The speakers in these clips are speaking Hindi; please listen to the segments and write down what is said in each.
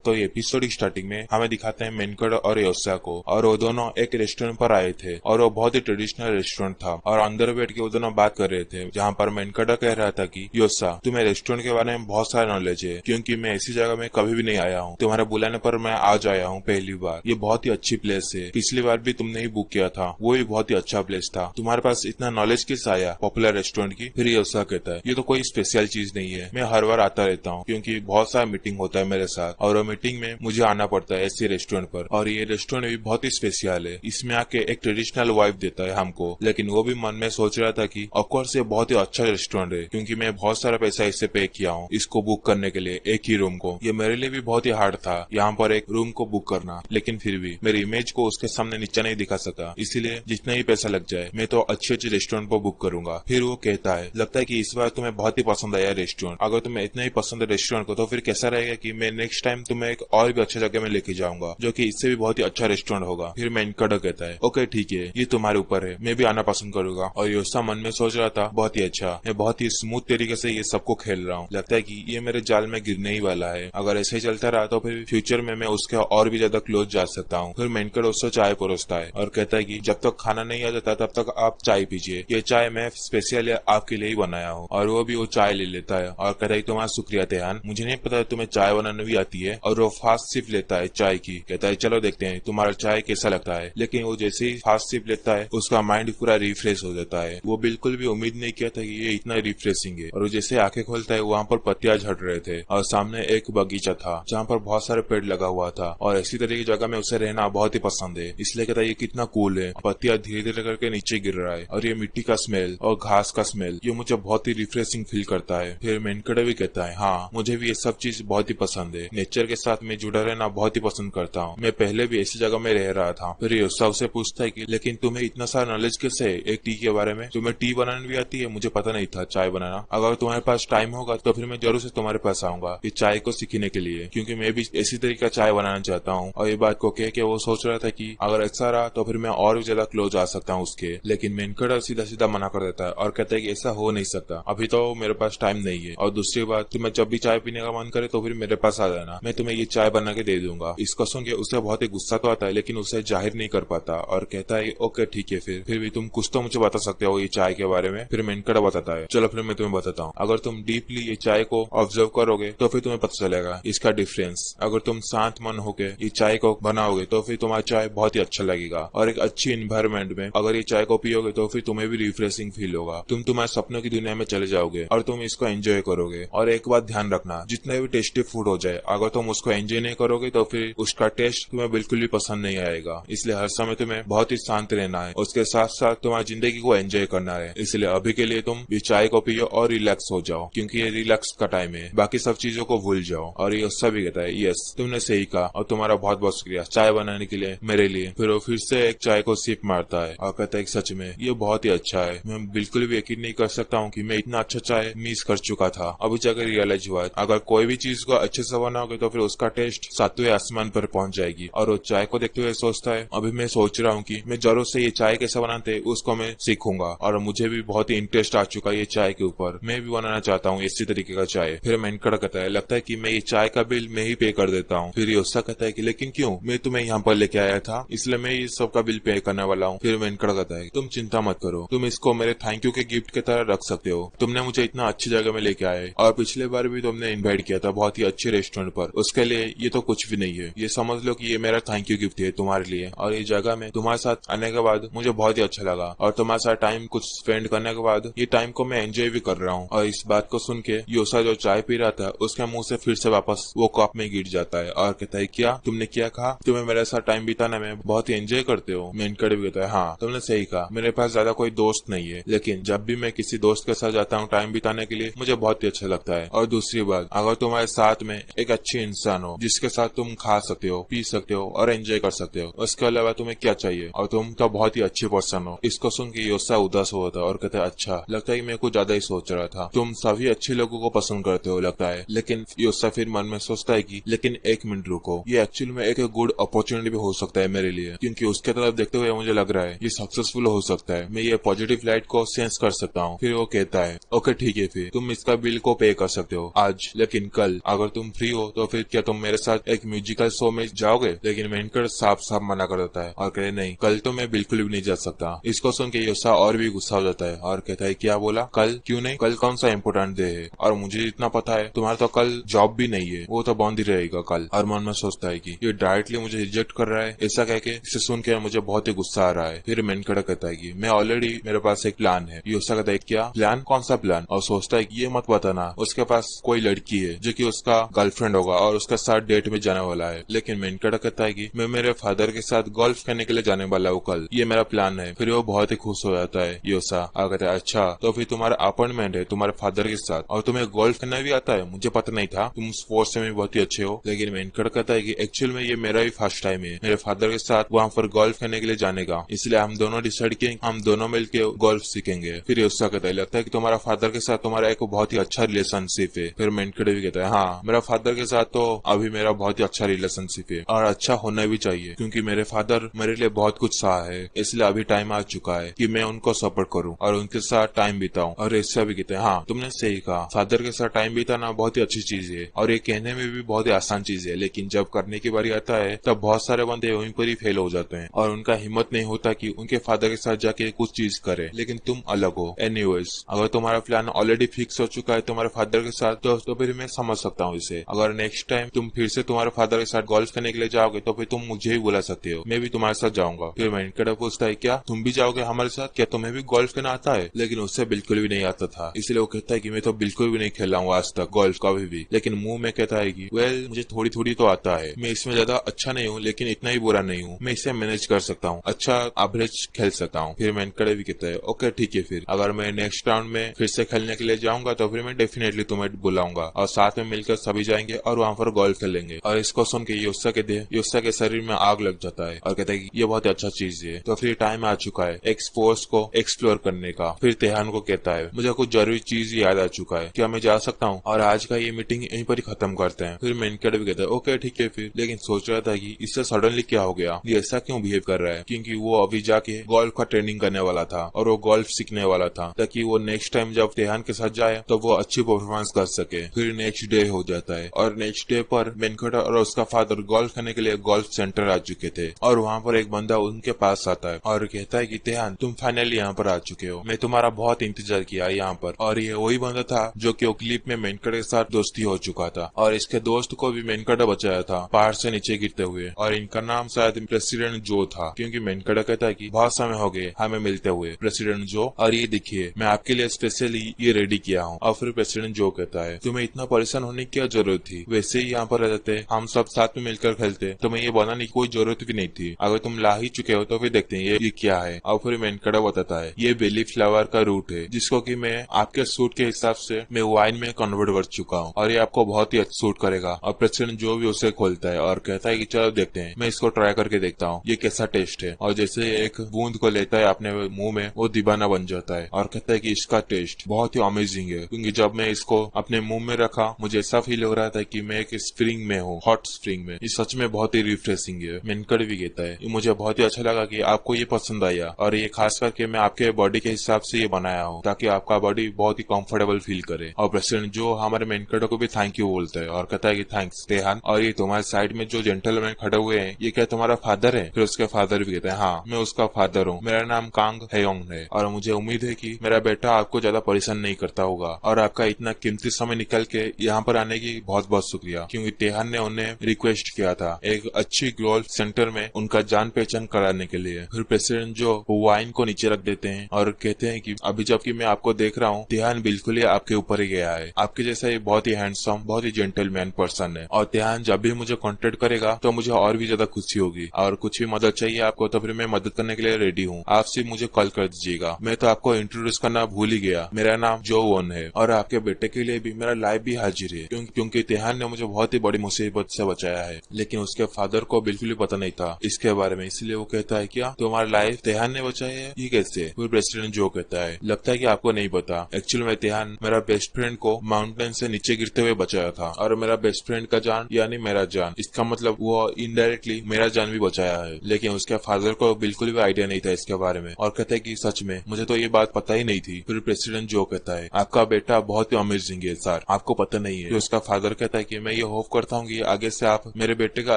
तो एपिसोड स्टार्टिंग में हमें दिखाते हैं मेनकड और योसा को, और वो दोनों एक रेस्टोरेंट पर आए थे और वो बहुत ही ट्रेडिशनल रेस्टोरेंट था और अंदर बैठ के वो दोनों बात कर रहे थे, जहाँ पर मेनकड कह रहा था कि योसा, तुम्हें रेस्टोरेंट के बारे में बहुत सारा नॉलेज है क्योंकि मैं ऐसी जगह में कभी भी नहीं आया हूँ, तुम्हारे बुलाने पर मैं आज आया हूँ पहली बार। ये बहुत ही अच्छी प्लेस है, पिछली बार भी तुमने ही बुक किया था, वो भी बहुत ही अच्छा प्लेस था, तुम्हारे पास इतना नॉलेज किस आया पॉपुलर रेस्टोरेंट की। फिर योसा कहता है ये तो कोई स्पेशल चीज नहीं है, मैं हर बार आता रहता हूँ क्योंकि बहुत सारा मीटिंग होता है मेरे साथ और वो मीटिंग में मुझे आना पड़ता है ऐसे रेस्टोरेंट पर, और ये रेस्टोरेंट भी बहुत ही स्पेशल है, इसमें आके एक ट्रेडिशनल वाइब देता है हमको। लेकिन वो भी मन में सोच रहा था कि ऑफकोर्स ये बहुत ही अच्छा रेस्टोरेंट है क्योंकि मैं बहुत सारा पैसा इससे पे किया हूँ इसको बुक करने के लिए, एक ही रूम को। ये मेरे लिए भी बहुत ही हार्ड था यहाँ पर एक रूम को बुक करना, लेकिन फिर भी मेरी इमेज को उसके सामने नीचा नहीं दिखा सका, इसीलिए जितना ही पैसा लग जाए मैं तो अच्छे अच्छे रेस्टोरेंट पर बुक करूंगा। फिर वो कहता है लगता है कि इस बार तुम्हें बहुत ही पसंद आया रेस्टोरेंट, अगर तुम्हें इतना ही पसंद है रेस्टोरेंट को तो फिर कैसा रहेगा कि मैं नेक्स्ट टाइम तुम्हें एक और भी अच्छी जगह में लेके जाऊंगा जो कि इससे भी बहुत ही अच्छा रेस्टोरेंट होगा। फिर मेनकड कहता है ओके ठीक है, ये तुम्हारे ऊपर है, मैं भी आना पसंद करूंगा। और योसा मन में सोच रहा था बहुत ही अच्छा, मैं बहुत ही स्मूथ तरीके से ये सबको खेल रहा हूँ, लगता है कि ये मेरे जाल में गिरने ही वाला है, अगर ऐसे ही चलता रहा तो फिर फ्यूचर में मैं उसके और भी ज्यादा क्लोज जा सकता हूँ। फिर मेनकड उससे चाय परोसता है और कहता है कि जब तक खाना नहीं आ जाता तब तक आप चाय पीजिए, ये चाय मैं स्पेशली आपके लिए ही बनाया हूँ। और वो भी वो चाय ले लेता है और कहता है तुम्हारा शुक्रिया तेहान, मुझे नहीं पता तुम्हें चाय बनाने भी आती है। और वो फास्ट सिप लेता है चाय की, कहता है चलो देखते हैं तुम्हारा चाय कैसा लगता है। लेकिन वो जैसे ही फास्ट सिप लेता है उसका माइंड पूरा रिफ्रेश हो जाता है, वो बिल्कुल भी उम्मीद नहीं किया था कि ये इतना रिफ्रेशिंग है। और वो जैसे आंखें खोलता है वहाँ पर पत्तियां झड़ रहे थे और सामने एक बगीचा था जहाँ पर बहुत सारे पेड़ लगा हुआ था, और ऐसी तरह की जगह में उसे रहना बहुत ही पसंद है, इसलिए कहता है ये कितना कूल है, पत्तियां धीरे धीरे करके नीचे गिर रहा है और ये मिट्टी का स्मेल और घास का स्मेल ये मुझे बहुत ही रिफ्रेशिंग फील करता है। फिर मेनकड भी कहता है हाँ मुझे भी ये सब चीज बहुत ही पसंद है, नेचर के साथ मैं जुड़ा रहना बहुत ही पसंद करता हूँ, मैं पहले भी ऐसी जगह में रह रहा था। फिर योसा उसे पूछता है कि लेकिन तुम्हें इतना सारा नॉलेज कैसे है एक टी के बारे में, तुम्हें टी बनाने भी आती है, मुझे पता नहीं था चाय बनाना, अगर तुम्हारे पास टाइम होगा तो फिर मैं जरूर से तुम्हारे पास आऊंगा इस चाय को सीखने के लिए, क्योंकि मैं भी इसी तरीके का चाय बनाना चाहता हूँ। और ये बात को कह के वो सोच रहा था कि अगर ऐसा रहा तो फिर मैं और भी ज्यादा क्लोज आ सकता हूँ उसके, लेकिन मेनकड सीधा सीधा मना कर देता है और कहता है कि ऐसा हो नहीं सकता, अभी तो मेरे पास टाइम नहीं है, और दूसरी बात तुम्हें जब भी चाय पीने का मन करे तो फिर मेरे पास आ जाना, मैं तुम्हें ये चाय बना के दे दूंगा। इसको सुन के उसे बहुत ही गुस्सा तो आता है लेकिन उसे जाहिर नहीं कर पाता और कहता है ओके ठीक है, फिर भी तुम कुछ तो मुझे बता सकते हो ये चाय के बारे में। फिर मेनकड बताता है चलो फिर मैं तुम्हें बताता हूँ, अगर तुम डीपली ये चाय को ऑब्जर्व करोगे तो फिर तुम्हें पता चलेगा इसका डिफरेंस, अगर तुम शांत मन होके ये चाय को बनाओगे तो फिर तुम्हारा चाय बहुत ही अच्छा लगेगा, और एक अच्छी इन्वायरमेंट में अगर ये चाय को पियोगे तो फिर तुम्हें भी रिफ्रेशिंग फील होगा, तुम तुम्हारे सपनों की दुनिया में चले जाओगे और तुम इसको एंजॉय करोगे। और एक बात ध्यान रखना, जितने भी टेस्टी फूड हो जाए अगर तुम उसको एंजॉय नहीं करोगे तो फिर उसका टेस्ट तुम्हें बिल्कुल भी पसंद नहीं आएगा, इसलिए हर समय तुम्हें बहुत ही शांत रहना है, उसके साथ साथ तुम्हारी जिंदगी को एंजॉय करना है। इसलिए अभी के लिए तुम ये चाय को पियो और रिलैक्स हो जाओ क्योंकि ये रिलैक्स का टाइम है, बाकी सब चीजों को भूल जाओ। और ये उससे भी कहता है यस तुमने सही कहा और तुम्हारा बहुत बहुत शुक्रिया चाय बनाने के लिए मेरे लिए। फिर वो फिर से एक चाय को सिप मारता है और कहता है सच में ये बहुत ही अच्छा है, मैं बिल्कुल भी यकीन नहीं कर सकता हूँ कि मैं इतना अच्छा चाय मिस कर चुका था, अभी जाकर रियलाइज हुआ अगर कोई भी चीज को अच्छे से बनाओगे तो फिर उसका टेस्ट सातवें आसमान पर पहुंच जाएगी। और वो चाय को देखते हुए सोचता है अभी मैं सोच रहा हूँ कि मैं जरूर से ये चाय कैसे बनाते उसको मैं सीखूंगा, और मुझे भी बहुत ही इंटरेस्ट आ चुका है ये चाय के ऊपर, मैं भी बनाना चाहता हूँ इसी तरीके का चाय। फिर मेनकड कहता है लगता है कि मैं ये चाय का बिल मैं ही पे कर देता हूँ। फिर योसा कहता है कि लेकिन क्यों, मैं तुम्हें यहाँ पर लेके आया था इसलिए मैं ये सब का बिल पे करने वाला हूँ। फिर मेनकड कहता है तुम चिंता मत करो, तुम इसको मेरे थैंक यू के गिफ्ट की तरह रख सकते हो, तुमने मुझे इतना अच्छी जगह में लेके आए और पिछले बार भी तुमने इन्वाइट किया था बहुत ही अच्छे रेस्टोरेंट पर, उसके लिए ये तो कुछ भी नहीं है, ये समझ लो कि ये मेरा थैंक यू गिफ्ट है तुम्हारे लिए। और ये जगह में तुम्हारे साथ आने के बाद मुझे बहुत ही अच्छा लगा और तुम्हारे साथ टाइम कुछ स्पेंड करने के बाद ये टाइम को मैं एंजॉय भी कर रहा हूँ। और इस बात को सुन के योसा जो चाय पी रहा था उसके मुंह से फिर से वापस वो कप में गिर जाता है और कहता है क्या तुमने क्या कहा, तुम्हें मेरे साथ टाइम बिताने में बहुत ही एंजॉय करते हो। मेनकड भी कहता है हाँ तुमने सही कहा, मेरे पास ज्यादा कोई दोस्त नहीं है लेकिन जब भी मैं किसी दोस्त के साथ जाता हूँ टाइम बिताने के लिए मुझे बहुत ही अच्छा लगता है। और दूसरी बात, अगर तुम्हारे साथ में एक अच्छे इंसान हो जिसके साथ तुम खा सकते हो पी सकते हो और एंजॉय कर सकते हो, उसके अलावा तुम्हें क्या चाहिए, और तुम तो बहुत ही अच्छी पर्सन हो। इसको सुन के योसा उदास हुआ था और कहता है अच्छा लगता है मैं कुछ ज्यादा ही सोच रहा था, तुम सभी अच्छे लोगों को पसंद करते हो लगता है। लेकिन योसा फिर मन में सोचता है कि लेकिन एक मिनट रुको, ये एक्चुअली में एक गुड अपॉर्चुनिटी भी हो सकता है मेरे लिए, क्योंकि उसके तरफ देखते हुए मुझे लग रहा है ये सक्सेसफुल हो सकता है, मैं ये पॉजिटिव लाइट को सेंस कर सकता हूँ। फिर वो कहता है ओके ठीक है, फिर तुम इसका बिल को पे कर सकते हो आज, लेकिन कल अगर तुम फ्री हो तो फिर क्या तुम मेरे साथ एक म्यूजिकल शो में जाओगे? लेकिन मेनकड़ साफ साफ मना कर देता है और कहते नहीं, कल तो मैं बिल्कुल भी नहीं जा सकता। इसको सुन के योसा और भी गुस्सा हो जाता है और कहता है क्या बोला? कल क्यों नहीं? कल कौन सा इम्पोर्टेंट डे है? और मुझे इतना पता है तुम्हारा तो कल जॉब भी नहीं है, वो तो बंद ही रहेगा कल। और मन में सोचता है कि ये डायरेक्टली मुझे रिजेक्ट कर रहा है। ऐसा कह के इसे सुन के मुझे बहुत ही गुस्सा आ रहा है। फिर मेनकड़ कहता है कि मैं ऑलरेडी, मेरे पास एक प्लान है। योसा कहता है क्या प्लान? कौन सा प्लान? और सोचता है कि ये मत बताना उसके पास कोई लड़की है जो कि उसका गर्लफ्रेंड होगा और उसका साथ डेट में जाने वाला है। लेकिन मेनकड़ कहता है कि मैं मेरे फादर के साथ गोल्फ खेलने के लिए जाने वाला हूँ कल, ये मेरा प्लान है। फिर वो बहुत ही खुश हो जाता है योसा और कहता है अच्छा तो फिर तुम्हारा अपॉइंटमेंट है तुम्हारे फादर के साथ और तुम्हें गोल्फ खेलना भी आता है? मुझे पता नहीं था, तुम स्पोर्ट्स में बहुत ही अच्छे हो। लेकिन मेनकड़ कहता है कि एक्चुअल में ये मेरा भी फर्स्ट टाइम है मेरे फादर के साथ वहाँ पर गोल्फ खेलने के लिए जाने का, इसलिए हम दोनों डिसाइड किए हम दोनों मिलकर गोल्फ सीखेंगे। फिर योसा कहता है लगता है कि तुम्हारा फादर के साथ तुम्हारा एक बहुत ही अच्छा रिलेशनशिप है। फिर मेनकड़ भी कहता है हाँ, मेरा फादर के साथ तो अभी मेरा बहुत ही अच्छा रिलेशनशिप है और अच्छा होना भी चाहिए क्योंकि मेरे फादर मेरे लिए बहुत कुछ सहा है, इसलिए अभी टाइम आ चुका है कि मैं उनको सपोर्ट करूं और उनके साथ टाइम बिताऊं। और ऐसा भी कहते हैं हाँ तुमने सही कहा, फादर के साथ टाइम बिताना बहुत ही अच्छी चीज है और ये कहने में भी बहुत ही आसान चीज है, लेकिन जब करने की बारी आता है तब बहुत सारे बंदे वहीं पर ही फेल हो जाते हैं और उनका हिम्मत नहीं होता कि उनके फादर के साथ जाके कुछ चीज करे। लेकिन तुम अलग हो। एनीवेज, अगर तुम्हारा प्लान ऑलरेडी फिक्स हो चुका है तुम्हारे फादर के साथ तो फिर मैं समझ सकता हूँ इसे। अगर नेक्स्ट टाइम तुम फिर से तुम्हारे फादर के साथ गोल्फ खेलने के लिए जाओगे तो फिर तुम मुझे ही बुला सकते हो, मैं भी तुम्हारे साथ जाऊंगा। फिर मेनकड़ पूछता है क्या तुम भी जाओगे हमारे साथ? क्या तुम्हें भी गोल्फ खेलना आता है? लेकिन उससे बिल्कुल भी नहीं आता था, इसलिए वो कहता है कि मैं तो बिल्कुल भी नहीं खेला हूँ आज तक गोल्फ कभी भी। लेकिन मुंह में कहता है कि वेल मुझे थोड़ी थोड़ी तो आता है, मैं इसमें ज्यादा अच्छा नहीं हूँ लेकिन इतना ही बुरा नहीं हूँ, मैं इसे मैनेज कर सकता हूँ, अच्छा एवरेज खेल सकता हूँ। फिर मेनकड़ भी कहता है ओके ठीक है, फिर अगर मैं नेक्स्ट राउंड में फिर से खेलने के लिए जाऊंगा तो फिर मैं डेफिनेटली तुम्हें बुलाऊंगा और साथ में मिलकर सभी जाएंगे और वहाँ पर गोल्फ खेलेंगे। और इसको सुन के योसा के शरीर में आग लग जाता है और कहता है कि ये बहुत अच्छा चीज है। तो फिर टाइम आ चुका है एक स्पोर्ट्स को एक्सप्लोर करने का। फिर तेहान को कहता है मुझे कुछ जरूरी चीज याद आ चुका है, क्या मैं जा सकता हूँ? और आज का ये मीटिंग यहीं पर ही खत्म करते हैं। फिर मेनकड़ भी कहता है ओके ठीक है फिर। लेकिन सोच रहा था कि इससे सडनली क्या हो गया, ये ऐसा क्यों बिहेव कर रहा है? क्योंकि वो अभी जाके गोल्फ का ट्रेनिंग करने वाला था और वो गोल्फ सीखने वाला था ताकि वो नेक्स्ट टाइम जब तेहान के साथ जाए तो वो अच्छी परफॉर्मेंस कर सके। फिर नेक्स्ट डे हो जाता है और नेक्स्ट डे पर मेनकड़ और उसका फादर गोल्फ खेलने के लिए गोल्फ सेंटर आ चुके थे और वहाँ पर एक बंदा उनके पास आता है और कहता है कि तेहान तुम फाइनली यहाँ पर आ चुके हो, मैं तुम्हारा बहुत इंतजार किया यहाँ पर। और ये वही बंदा था जो कि क्लिप में मेनकड़ के साथ दोस्ती हो चुका था और इसके दोस्त को भी मेनकड़ बचाया था पहाड़ से नीचे गिरते हुए। और इनका नाम शायद प्रेसिडेंट जो था क्योंकि मेनकड़ कहता है कि बहुत समय हो गए हमें मिलते हुए प्रेसिडेंट जो, और ये देखिए मैं आपके लिए स्पेशली ये रेडी किया हूँ। और फिर प्रेसिडेंट जो कहता है तुम्हें इतना परेशान होने की क्या जरूरत थी, वैसे ही यहाँ पर रहते हम सब साथ में मिलकर खेलते, तुम्हें ये बनाने की कोई जरूरत भी नहीं थी, अगर तुम ला ही चुके हो तो फिर देखते हैं ये क्या है। और फिर मेनकड़ बताता है ये बेली फ्लावर का रूट है जिसको कि मैं आपके सूट के हिसाब से मैं वाइन में कन्वर्ट कर चुका हूँ और ये आपको बहुत ही अच्छा सूट करेगा। और प्रेसिडेंट जो भी उसे खोलता है और कहता है कि चलो देखते हैं, मैं इसको ट्राई करके देखता हूँ ये कैसा टेस्ट है। और जैसे एक बूंद को लेता है अपने मुंह में वो दीवाना बन जाता है और कहता है कि इसका टेस्ट बहुत ही अमेजिंग है, क्योंकि जब मैं इसको अपने मुंह में रखा मुझे ऐसा फील हो रहा था कि मैं एक स्प्रिंग में हूँ, हॉट स्प्रिंग में। ये सच में बहुत ही रिफ्रेशिंग है। मेनकड़ भी कहता है ये मुझे बहुत ही अच्छा लगा कि आपको ये पसंद आया और ये खास करके मैं आपके बॉडी के हिसाब से ये बनाया हूँ ताकि आपका बॉडी बहुत ही कंफर्टेबल फील करे। और प्रेसिडेंट जो हमारे मेनकड़ को भी थैंक यू बोलता है और कहता है कि थैंक्स तेहान। और ये तुम्हारे साइड में जो जेंटलमैन खड़े हुए हैं ये क्या तुम्हारा फादर है? फिर उसके फादर भी कहते हैं हाँ मैं उसका फादर हूँ, मेरा नाम कांग हेयोंग है और मुझे उम्मीद है कि मेरा बेटा आपको ज्यादा परेशान नहीं करता होगा। और आपका इतना कीमती समय निकल के यहाँ पर आने की बहुत बहुत शुक्रिया, क्योंकि तेहान ने उन्हें रिक्वेस्ट किया था एक अच्छी गोल्फ सेंटर में उनका जान पहचान कराने के लिए। फिर प्रेसिडेंट जो वाइन को नीचे रख देते हैं और कहते हैं कि अभी जबकि मैं आपको देख रहा हूँ तेहान बिल्कुल ही आपके ऊपर ही गया है, आपके जैसा ये बहुत ही हैंडसम बहुत ही जेंटलमैन पर्सन है और तेहान जब भी मुझे कांटेक्ट करेगा तो मुझे और भी ज्यादा खुशी होगी और कुछ भी मदद चाहिए आपको तो फिर मैं मदद करने के लिए रेडी हूँ, आप सिर्फ मुझे कॉल कर दीजिएगा। मैं तो आपको इंट्रोड्यूस करना भूल ही गया, मेरा नाम जो वन है और आपके बेटे के लिए भी मेरा लाइफ भी हाजिर है क्योंकि तेहान ने मुझे बहुत ही बड़ी मुसीबत से बचाया है। लेकिन उसके फादर को बिल्कुल भी पता नहीं था इसके बारे में, इसलिए वो कहता है क्या तुम्हारा लाइफ तेहान ने बचाया है, ये कैसे? फिर प्रेसिडेंट जो कहता है लगता है कि आपको नहीं पता, एक्चुअली में तेहान मेरा बेस्ट फ्रेंड को माउंटेन से नीचे गिरते हुए बचाया था और मेरा बेस्ट फ्रेंड का जान यानी मेरा जान, इसका मतलब वो इनडायरेक्टली मेरा जान भी बचाया है। लेकिन उसके फादर को बिल्कुल भी आइडिया नहीं था इसके बारे में और कहता है कि सच में मुझे तो ये बात पता ही नहीं थी। फिर प्रेसिडेंट जो कहता है आपका बेटा बहुत ही अमेजिंग है सर, आपको पता नहीं है। तो उसका फादर कहता है कि मैं ये होप करता हूँ कि आगे से आप मेरे बेटे का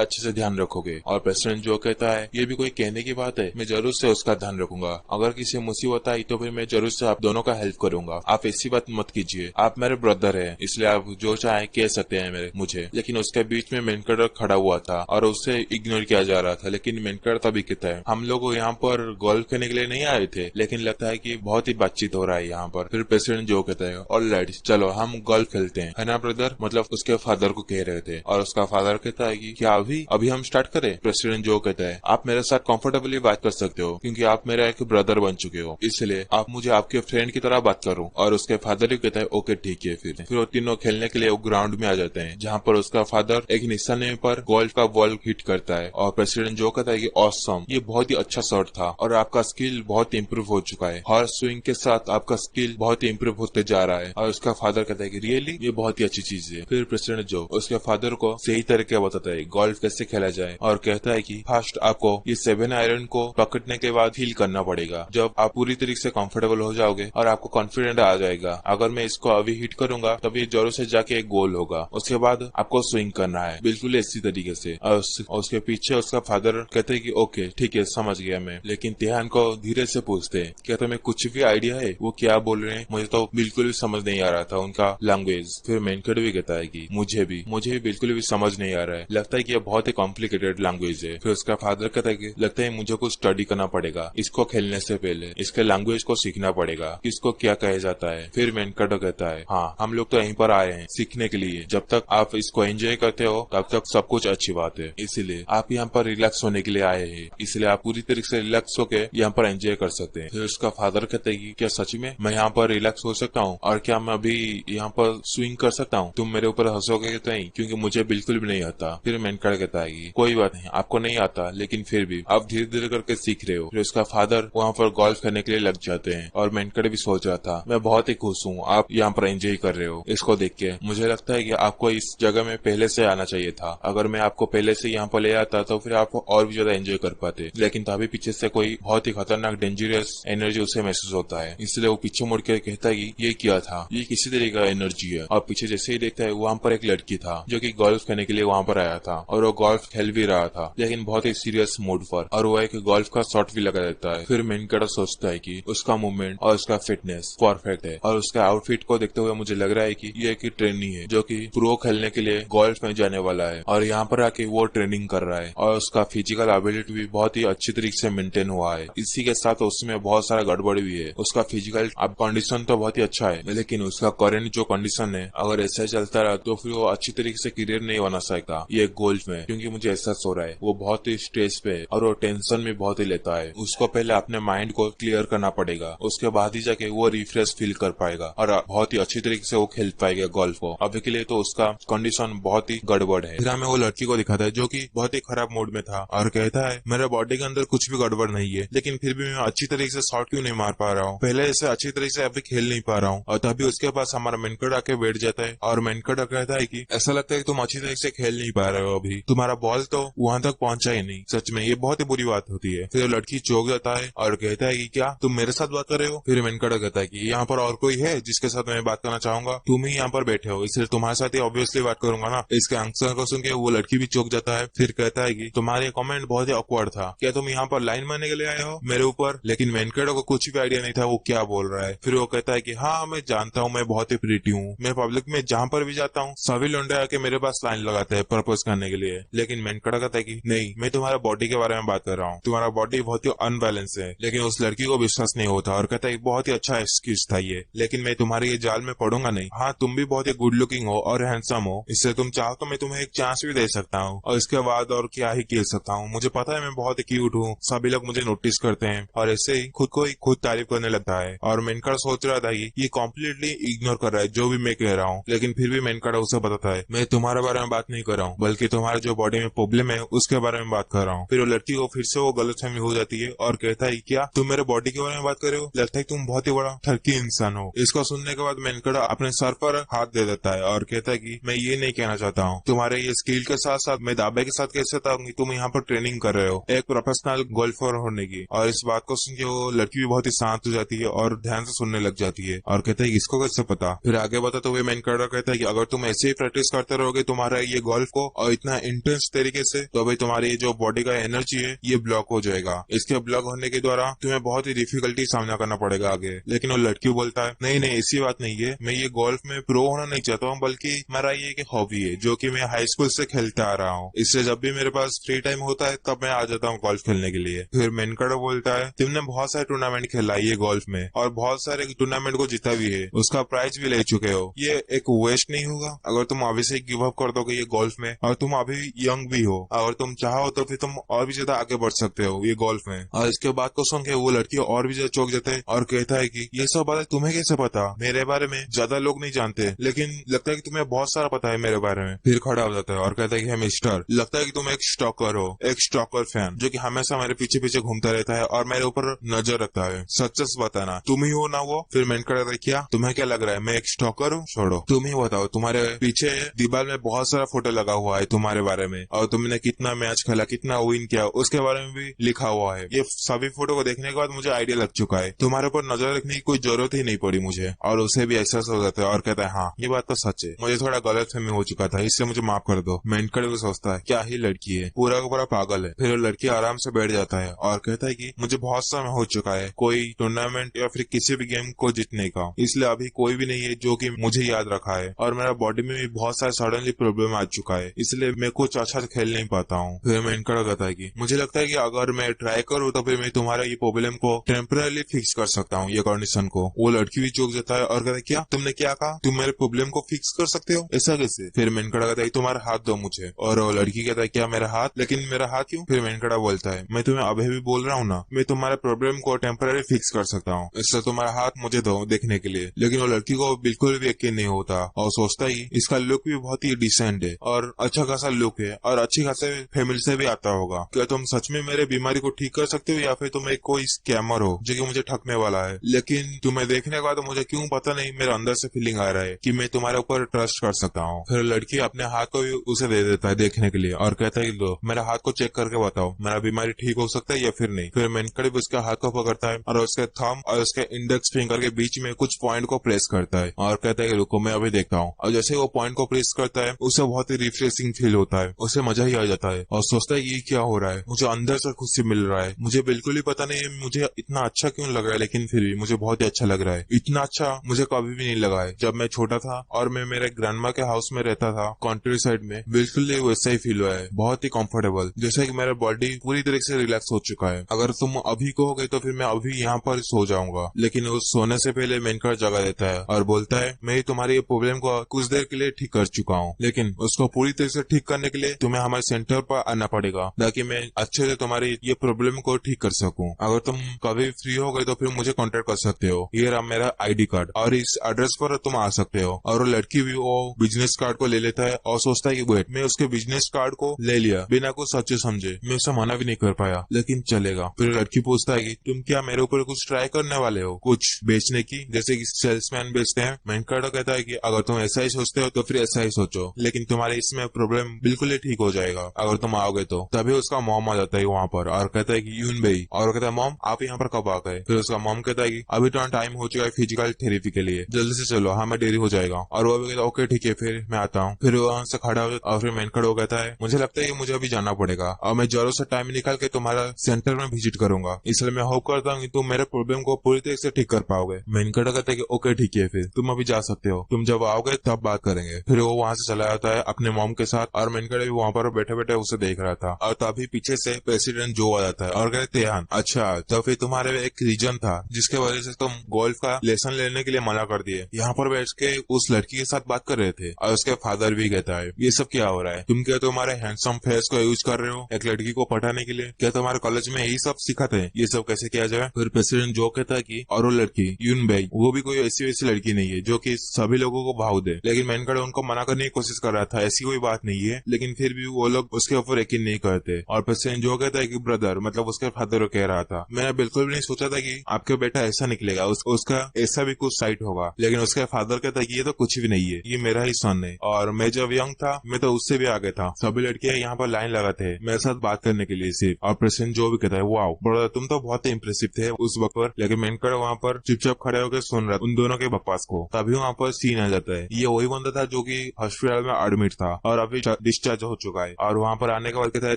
अच्छे से ध्यान रखोगे। और प्रेसिडेंट जो कहता है ये भी कोई कहने की बात है, मैं जरूर से उसका ध्यान रखूंगा। अगर किसी मुसीबत आई तो फिर मैं जरूर से आप दोनों का हेल्प करूंगा। आप ऐसी बात मत कीजिए, आप मेरे ब्रदर है, इसलिए आप जो चाहे कह सकते हैं मुझे। लेकिन उसके बीच में मेनकड़ खड़ा हुआ था और उससे इग्नोर किया जा रहा था। लेकिन मेनकड़ तभी कहता है हम लोग यहाँ पर गोल्फ खेलने के लिए नहीं आए थे, लेकिन लगता है कि बहुत ही बातचीत हो रहा है यहाँ पर। फिर प्रेसिडेंट जो कहता है ऑलराइट चलो हम गोल्फ खेलते हैं, है ना ब्रदर, मतलब उसके फादर को कह रहे थे। और उसका फादर कहता है कि क्या अभी हम स्टार्ट करें। प्रेसिडेंट जो कहता है आप मेरे साथ कंफर्टेबली बात कर सकते हो क्योंकि आप मेरा एक ब्रदर बन चुके हो, इसलिए आप मुझे आपके फ्रेंड की तरह बात करो। और उसके फादर भी कहता है ओके ठीक है। फिर वो तीनों खेलने के लिए ग्राउंड में आ जाते हैं जहाँ पर उसका फादर एक निशाने पर गोल्फ का बॉल हिट करता है। और प्रेसिडेंट जो कहता है कि ऑसम, ये बहुत ही अच्छा शॉट था और आपका स्किल बहुत इम्प्रूव हो चुका है, हर स्विंग के साथ आपका स्किल बहुत ही इम्प्रूव होते जा रहा है। और उसका फादर कहता है कि रियली ये बहुत ही अच्छी चीज है। फिर प्रेसिडेंट जो उसके फादर को सही तरीके बताता है गोल्फ कैसे खेला जाए और कहता है कि फर्स्ट आपको ये 7 आयरन को पकड़ने के बाद फील करना पड़ेगा। जब आप पूरी तरीके से कंफर्टेबल हो जाओगे और आपको कॉन्फिडेंट आ जाएगा अगर मैं इसको अभी हिट करूंगा तभी जोरों से जाके एक गोल होगा, उसके बाद आपको स्विंग करना है बिल्कुल इसी तरीके से। और उसके पीछे उसका फादर कहते हैं कि ओके ठीक है समझ गया मैं। लेकिन तिहान को धीरे से पूछते हैं क्या तुम्हें कुछ भी आइडिया है वो क्या बोल रहे हैं, मुझे तो बिल्कुल भी समझ नहीं आ रहा था उनका लैंग्वेज। फिर मेनकड़ भी कहता है कि मुझे भी बिल्कुल भी समझ नहीं आ रहा है, लगता है कि ये बहुत ही कॉम्प्लिकेटेड लैंग्वेज है। फिर उसका फादर कहता है कि लगता है मुझे कुछ स्टडी करना पड़ेगा, इसको खेलने से पहले इसके लैंग्वेज को सीखना पड़ेगा, किसको क्या कहा जाता है। फिर मेनकड़ कहता है हाँ हम लोग तो यहीं पर आए हैं सीखने के लिए, जब तक आप इसको एंजॉय करते हो तब तक सब कुछ अच्छी बात है, इसीलिए आप यहाँ पर रिलैक्स होने के लिए आए हैं, इसलिए आप पूरी तरीके से रिलैक्स होके यहाँ पर एंजॉय कर सकते हैं। फिर उसका फादर कहते हैं कि क्या सच में मैं यहाँ पर रिलैक्स हो सकता हूँ और क्या मैं अभी यहाँ पर स्विंग कर सकता हूँ, तुम मेरे ऊपर हंसोगे तो नहीं क्योंकि मुझे बिल्कुल भी नहीं आता। फिर मेनकड़ कहता है कि कोई बात नहीं आपको नहीं आता लेकिन फिर भी आप धीरे धीरे करके सीख रहे हो। फिर उसका फादर वहाँ पर गोल्फ करने के लिए लग जाते हैं और मेनकड़ भी सोच रहा था मैं बहुत ही खुश हूँ आप यहाँ पर एंजॉय कर रहे हो, इसको देख के मुझे लगता है कि आपको इस जगह में पहले से आना चाहिए था, अगर मैं आपको पहले से यहाँ पर ले आता तो फिर आप और भी ज्यादा एंजॉय कर पाते। लेकिन तभी पीछे से कोई बहुत ही खतरनाक डेंजरस एनर्जी उसे महसूस होता है, इसलिए वो पीछे मुड़ के कहता है कि ये क्या था, ये किसी तरीके का एनर्जी है। और पीछे जैसे ही देखता है वहाँ पर एक लड़की था जो कि गोल्फ खेलने के लिए वहाँ पर आया था और वो गोल्फ खेल भी रहा था लेकिन बहुत ही सीरियस मूड पर, और वो एक गोल्फ का शॉट भी लगा देता है। फिर मेनकड़ सोचता है कि उसका मूवमेंट और उसका फिटनेस परफेक्ट है और उसका आउटफिट को देखते हुए मुझे लग रहा है कि ये एक ट्रेनी है जो कि प्रो खेलने के लिए गोल्फ में जाने वाला है और यहाँ पर आके वो ट्रेनिंग कर रहा है और उसका फिजिकल एबिलिटी भी बहुत ही अच्छी तरीके से मेंटेन हुआ है। इसी के साथ उसमें बहुत सारा गड़बड़ भी है, उसका फिजिकल अब कंडीशन तो बहुत ही अच्छा है लेकिन उसका करंट जो कंडीशन है अगर ऐसा चलता रहा तो फिर वो अच्छी तरीके से करियर नहीं बना सकता ये गोल्फ में, क्योंकि मुझे एहसास हो रहा है वो बहुत ही स्ट्रेस पे है और वो टेंशन भी बहुत ही लेता है। उसको पहले अपने माइंड को क्लियर करना पड़ेगा, उसके बाद ही जाके वो रिफ्रेश फील कर पाएगा और बहुत ही अच्छी तरीके से वो खेल पाएगा गोल्फ को। अभी के लिए तो उसका कंडीशन बहुत ही गड़बड़ है। फिर हमें वो लड़की को दिखाता है जो कि बहुत ही खराब मूड में था और कहता है मेरे बॉडी के अंदर कुछ भी गड़बड़ नहीं है लेकिन फिर भी मैं अच्छी तरीके से शॉट क्यों नहीं मार पा रहा हूँ, पहले ऐसे अच्छी तरीके से अभी खेल नहीं पा रहा हूँ। और तभी उसके पास हमारा मेनकड़ आके बैठ जाता है और मेनकड़ कहता है कि ऐसा लगता है कि तुम अच्छी तरीके से खेल नहीं पा रहे हो, अभी तुम्हारा बॉल तो वहां तक पहुंचा ही नहीं, सच में ये बहुत ही बुरी बात होती है। फिर लड़की चौंक जाता है और कहता है कि क्या तुम मेरे साथ बात कर रहे हो। फिर मेनकड़ कहता है कि यहाँ पर और कोई है जिसके साथ मैं बात करना चाहूंगा, तुम ही यहाँ पर बैठे हो इसलिए तुम्हारे साथ ही ऑब्वियसली बात करूंगा ना। इसके आंसर को सुन के वो लड़की भी चौंक जाता है। फिर कहता है कि तुम्हारे कमेंट बहुत ही ऑकवर्ड था, क्या तुम यहाँ पर लाइन मारने के लिए आए हो मेरे ऊपर। लेकिन मेनकड़ को कुछ भी आइडिया नहीं था वो क्या बोल रहा है। फिर वो कहता है कि हाँ मैं जानता हूँ मैं बहुत ही प्रीटी हूँ, मैं पब्लिक में जहाँ पर भी जाता हूँ सभी लौंडे आके मेरे पास लाइन लगाते हैं प्रपोज करने के लिए। लेकिन मेनकड़ कहता है कि नहीं मैं तुम्हारा बॉडी के बारे में बात कर रहा हूँ, तुम्हारा बॉडी बहुत ही अनबैलेंस है। लेकिन उस लड़की को विश्वास नहीं होता और कहता है बहुत ही अच्छा एक्सक्यूज था ये, लेकिन मैं तुम्हारे ये जाल में पड़ूंगा नहीं। हाँ तुम भी बहुत ही गुड लुकिंग हो और हैंडसम हो, इससे तुम चाहो तो मैं तुम्हें एक चांस भी दे सकता हूँ और इसके बाद और क्या ही खेल सकता हूँ। मुझे पता है मैं बहुत ही क्यूट हूँ, सभी लोग मुझे नोटिस करते हैं और ऐसे ही खुद को ही खुद तारीफ करने लगता है। और मेनकड़ सोच रहा था कि ये कम्प्लीटली इग्नोर कर रहा है जो भी मैं कह रहा हूँ, लेकिन फिर भी मेनकड़ उसे बताता है मैं तुम्हारे बारे में बात नहीं कर रहा हूँ बल्कि तुम्हारे जो बॉडी में प्रॉब्लम है उसके बारे में बात कर रहा हूँ। फिर वो लड़की को फिर से वो गलतफहमी हो जाती है और कहता है क्या तुम मेरे बॉडी के बारे में बात कर रहे हो, लगता है तुम बहुत ही बड़ा ठरकी इंसान हो। इसको सुनने के बाद मेनकड़ अपने सर पर हाथ दे देता है और कहता है कि मैं ये नहीं कहना चाहता हूँ, तुम्हारे ये स्किल के साथ साथ मैं दावे के साथ कह सकता हूँ कि तुम यहाँ पर ट्रेनिंग कर रहे हो एक प्रोफेशनल गोल्फर होने की। और इस बात को सुन के वो लड़की भी बहुत ही शांत हो जाती है और ध्यान से सुनने लग जाती है और कहता है इसको कैसे पता। फिर आगे बता तो वे मेनकड़ कहता है कि अगर तुम ऐसे ही प्रैक्टिस करते रहोगे तुम्हारा ये गोल्फ को और इतना इंटेंस तरीके से, तो भाई तुम्हारी जो बॉडी का एनर्जी है ये ब्लॉक हो जाएगा। इसके ब्लॉक होने के द्वारा तुम्हें बहुत ही डिफिकल्टी सामना करना पड़ेगा आगे। लेकिन वो लड़की बोलता है नहीं नहीं ऐसी बात नहीं है, मैं ये गोल्फ में प्रो होना नहीं चाहता हूँ, बल्कि मेरा ये एक हॉबी है जो कि मैं हाई स्कूल से खेलता आ रहा हूँ। इससे जब भी मेरे पास फ्री टाइम होता है तब मैं आ जाता हूँ गोल्फ खेलने के लिए। फिर मेनकड़ो बोलता है तुमने बहुत सारे टूर्नामेंट खेला है ये गोल्फ में और बहुत सारे टूर्नामेंट को जीता भी है, उसका प्राइज भी ले चुके हो, ये एक वेस्ट नहीं होगा अगर तुम अभी से गिव अप कर दोगे ये गोल्फ में? और तुम अभी यंग भी हो, अगर तुम चाहो तो फिर तुम और भी ज्यादा आगे बढ़ सकते हो ये गोल्फ में। और इसके बात को सुन के वो लड़की और भी ज्यादा चौंक जाता है और कहता है कि ये सब बातें तुम्हें कैसे पता? मेरे बारे में ज्यादा लोग नहीं जानते, लेकिन लगता है कि तुम्हें बहुत सारा पता है मेरे बारे में। फिर खड़ा हो जाता है और कहता है कि मिस्टर, लगता है कि तुम एक स्टॉकर हो, एक स्टॉकर फैन जो कि हमेशा मेरे पीछे पीछे घूमता रहता है और मेरे ऊपर नजर रखता है। सच सच बताना तुम ही हो ना वो? फिर मैंने कहा क्या तुम्हें क्या लग रहा है मैं एक स्टॉकर हूँ? छोड़ो, तुम ही बताओ, तुम्हारे पीछे दीवार में बहुत सारा फोटो लगा हुआ है तुम्हारे बारे में और तुमने कितना मैच खेला, कितना विन किया उसके बारे में भी लिखा हुआ है। ये सभी फोटो को देखने के बाद मुझे आइडिया लग चुका है, तुम्हारे ऊपर नजर रखने की कोई जरूरत ही नहीं पड़ी मुझे। और उसे भी एहसास हो जाता है और कहता है हाँ ये बात तो सच है, मुझे थोड़ा गलतफहमी हो चुका था, इससे मुझे माफ कर दो। मेनकड़े को सोचता है क्या ही लड़की है, पूरा का पूरा पागल है। फिर लड़की आराम से बैठ जाता है और कहता है कि मुझे बहुत समय हो चुका है कोई टूर्नामेंट या फिर किसी भी गेम को जीतने का, इसलिए अभी कोई भी नहीं है जो कि मुझे याद रखा है और मेरा बॉडी में भी बहुत सारा सडनली प्रॉब्लम आ चुका है, इसलिए मैं कुछ अच्छा खेल नहीं पाता हूँ। फिर मेनकड़ा कहता है कि मुझे लगता है कि अगर मैं ट्राई करूँ तो फिर मैं तुम्हारा ये प्रॉब्लम को टेम्पररी फिक्स कर सकता हूँ, ये कंडीशन को। वो लड़की भी चौंक जाता है और कहता है क्या तुमने क्या कहा, तुम मेरे प्रॉब्लम को फिक्स कर सकते हो? ऐसा कैसे? फिर मेनकड़ा कहता है तुम्हारा हाथ दो मुझे। और वो लड़की कहता है क्या मेरा हाथ? लेकिन मेरा हाथ क्यों? फिर मेनकड़ा बोलता है मैं तुम्हें अभी भी बोल रहा हूँ ना, मैं तुम्हारे प्रॉब्लम को टेम्पररी फिक्स कर सकता हूँ, इससे तुम्हारा हाथ मुझे दो देखने के लिए। लेकिन वो लड़की को बिल्कुल भी यकीन नहीं होता और सोचता ही इसका लुक भी बहुत ही डिसेंट है और अच्छा खासा लुक है और अच्छी खासे फैमिली से भी आता होगा। क्या तुम सच में मेरे बीमारी को ठीक कर सकते हो या फिर तुम एक कोई स्कैमर हो जो कि मुझे ठगने वाला है? लेकिन तुम्हें देखने के बाद मुझे क्यों पता नहीं मेरे अंदर से फीलिंग आ रहा है कि मैं तुम्हारे ऊपर ट्रस्ट कर सकता हूँ। फिर लड़की अपने हाथ को भी उसे दे देता है देखने के लिए और कहता है लो मेरा हाथ को चेक करके बताओ मेरा बीमारी ठीक हो सकता है या फिर नहीं। फिर मेनकड़ी उसके हाथ को पकड़ता है और उसके थंब और उसके इंडेक्स फिंगर के बीच में कुछ पॉइंट को प्रेस करता है और कहता है कि रुको मैं अभी देखता हूँ। और जैसे वो पॉइंट को प्रेस करता है उसे बहुत ही रिफ्रेशिंग फील होता है, उसे मजा ही आ जाता है और सोचता है ये क्या हो रहा है, मुझे अंदर से खुशी मिल रहा है, मुझे बिल्कुल ही पता नहीं मुझे इतना अच्छा क्यों लग रहा है, लेकिन फिर भी मुझे बहुत ही अच्छा लग रहा है। इतना अच्छा मुझे कभी भी नहीं लगा है जब मैं छोटा था और मैं मेरे ग्रैंडमा के हाउस में रहता था कंट्री साइड में, बिल्कुल ही वैसा ही फील हुआ है, बहुत ही कंफर्टेबल, जैसे कि मेरा बॉडी पूरी तरह से रिलैक्स हो चुका है। अगर तुम अभी कहोगे तो फिर मैं अभी यहाँ पर सो जाऊंगा। लेकिन उस सोने से पहले मेनकर जगा देता है और बोलता है मैं तुम्हारी ये प्रॉब्लम को कुछ देर के लिए ठीक कर चुका हूँ, लेकिन उसको पूरी तरह से ठीक करने के लिए तुम्हें हमारे सेंटर पर आना पड़ेगा ताकि मैं अच्छे से तुम्हारी ये प्रॉब्लम को ठीक कर सकूं। अगर तुम कभी फ्री हो गए तो फिर मुझे कांटेक्ट कर सकते हो, ये रहा मेरा आईडी कार्ड और इस एड्रेस पर तुम आ सकते हो। और वो लड़की भी वो बिजनेस कार्ड को ले लेता है और सोचता है कि वेट, मैं उसके बिजनेस कार्ड को ले लिया बिना कुछ सोचे समझे, मैं उसे मना भी नहीं कर पाया, लेकिन चलेगा। फिर लड़की पूछता है कि तुम क्या मेरे ऊपर कुछ ट्राई करने वाले हो, कुछ बेचने की, जैसे कि सेल्समैन बेचते हैं? मैनकार्डो कहता है कि अगर तुम ऐसा ही सोचते हो तो फिर ऐसा ही सोचो, लेकिन तुम्हारे इसमें प्रॉब्लम बिल्कुल ही ठीक हो जाएगा अगर तुम आओगे तो। तभी उसका मॉम आ जाता है वहाँ पर और कहता है कि यून भाई, और कहता है मॉम आप यहाँ पर कब आ गए? फिर उसका मॉम कहता है कि अभी तो टाइम हो चुका है फिजिकल थेरेपी के लिए, जल्दी से चलो हमें देरी हो जाएगा। और वो भी कहता है ओके ठीक है फिर मैं आता हूँ। फिर वहाँ से खड़ा हो और फिर मैनकार्डो कहता है मुझे लगता है कि मुझे अभी जाना पड़ेगा और मैं जरूर से टाइम निकाल के तुम्हारा सेंटर में विजिट करूंगा, इसलिए मैं होप करता हूँ कि तुम मेरे प्रॉब्लम को पूरी तरह से ठीक कर पाओगे। मैनकार्डो कहता है कि ओके ठीक है फिर तुम अभी जा सकते हो, तुम जब आओगे तब बात करेंगे। फिर वो वहाँ से चला जाता है अपने मॉम के साथ और मैनकार्डो भी वहाँ पर बैठे बैठे उसे देख रहा था। और तभी पीछे से प्रेसिडेंट जो आ जाता है और कहते हैं अच्छा तो फिर तुम्हारे एक रीजन था जिसके वजह से तुम गोल्फ का लेसन लेने के लिए मना कर दिए, यहाँ पर बैठ के उस लड़की के साथ बात कर रहे थे। और उसके फादर भी कहता है ये सब क्या हो रहा है, तुम क्या तुम्हारे हैंडसम फेस को यूज कर रहे हो एक लड़की को पटाने के लिए? क्या तुम्हारे कॉलेज में यही सब सिखाते हैं, ये सब कैसे किया जाए? फिर प्रेसिडेंट जो कहता है कि और वो लड़की यून भाई वो भी कोई ऐसी वैसी लड़की नहीं है जो कि सभी लोगों को भाव दे। लेकिन मैनकार्डो उनको मना करने की कोशिश कर रहा था ऐसी कोई बात नहीं है, लेकिन फिर भी वो लोग उसके ऊपर यकीन नहीं करते। और प्रेसिडेंट जो कहता है कि ब्रदर मतलब उसके फादर कह रहा था मैंने बिल्कुल भी नहीं सोचा था कि आपके बेटा ऐसा निकलेगा, उसका ऐसा भी कुछ साइट होगा। लेकिन उसके फादर कहता है कि ये तो कुछ भी नहीं है, ये मेरा ही सन है और मैं जब यंग था मैं तो उससे भी आगे था, सभी लड़कियां यहाँ पर लाइन लगाते हैं मेरे साथ बात करने के लिए सिर्फ। और प्रेसिडेंट जो भी कहता है वाओ ब्रदर तुम तो बहुत इम्प्रेसिव थे उस वक्त पर। लेकिन मैनकार्डो वहाँ पर चुपचाप खड़े होकर सुन रहा उन दोनों के बकवास को। तभी वहाँ पर सीन आ जाता है, ये वही बंदा था जो कि हॉस्पिटल में एडमिट था और अभी डिस्चार्ज हो चुका है। और वहाँ पर आने के बाद कहता है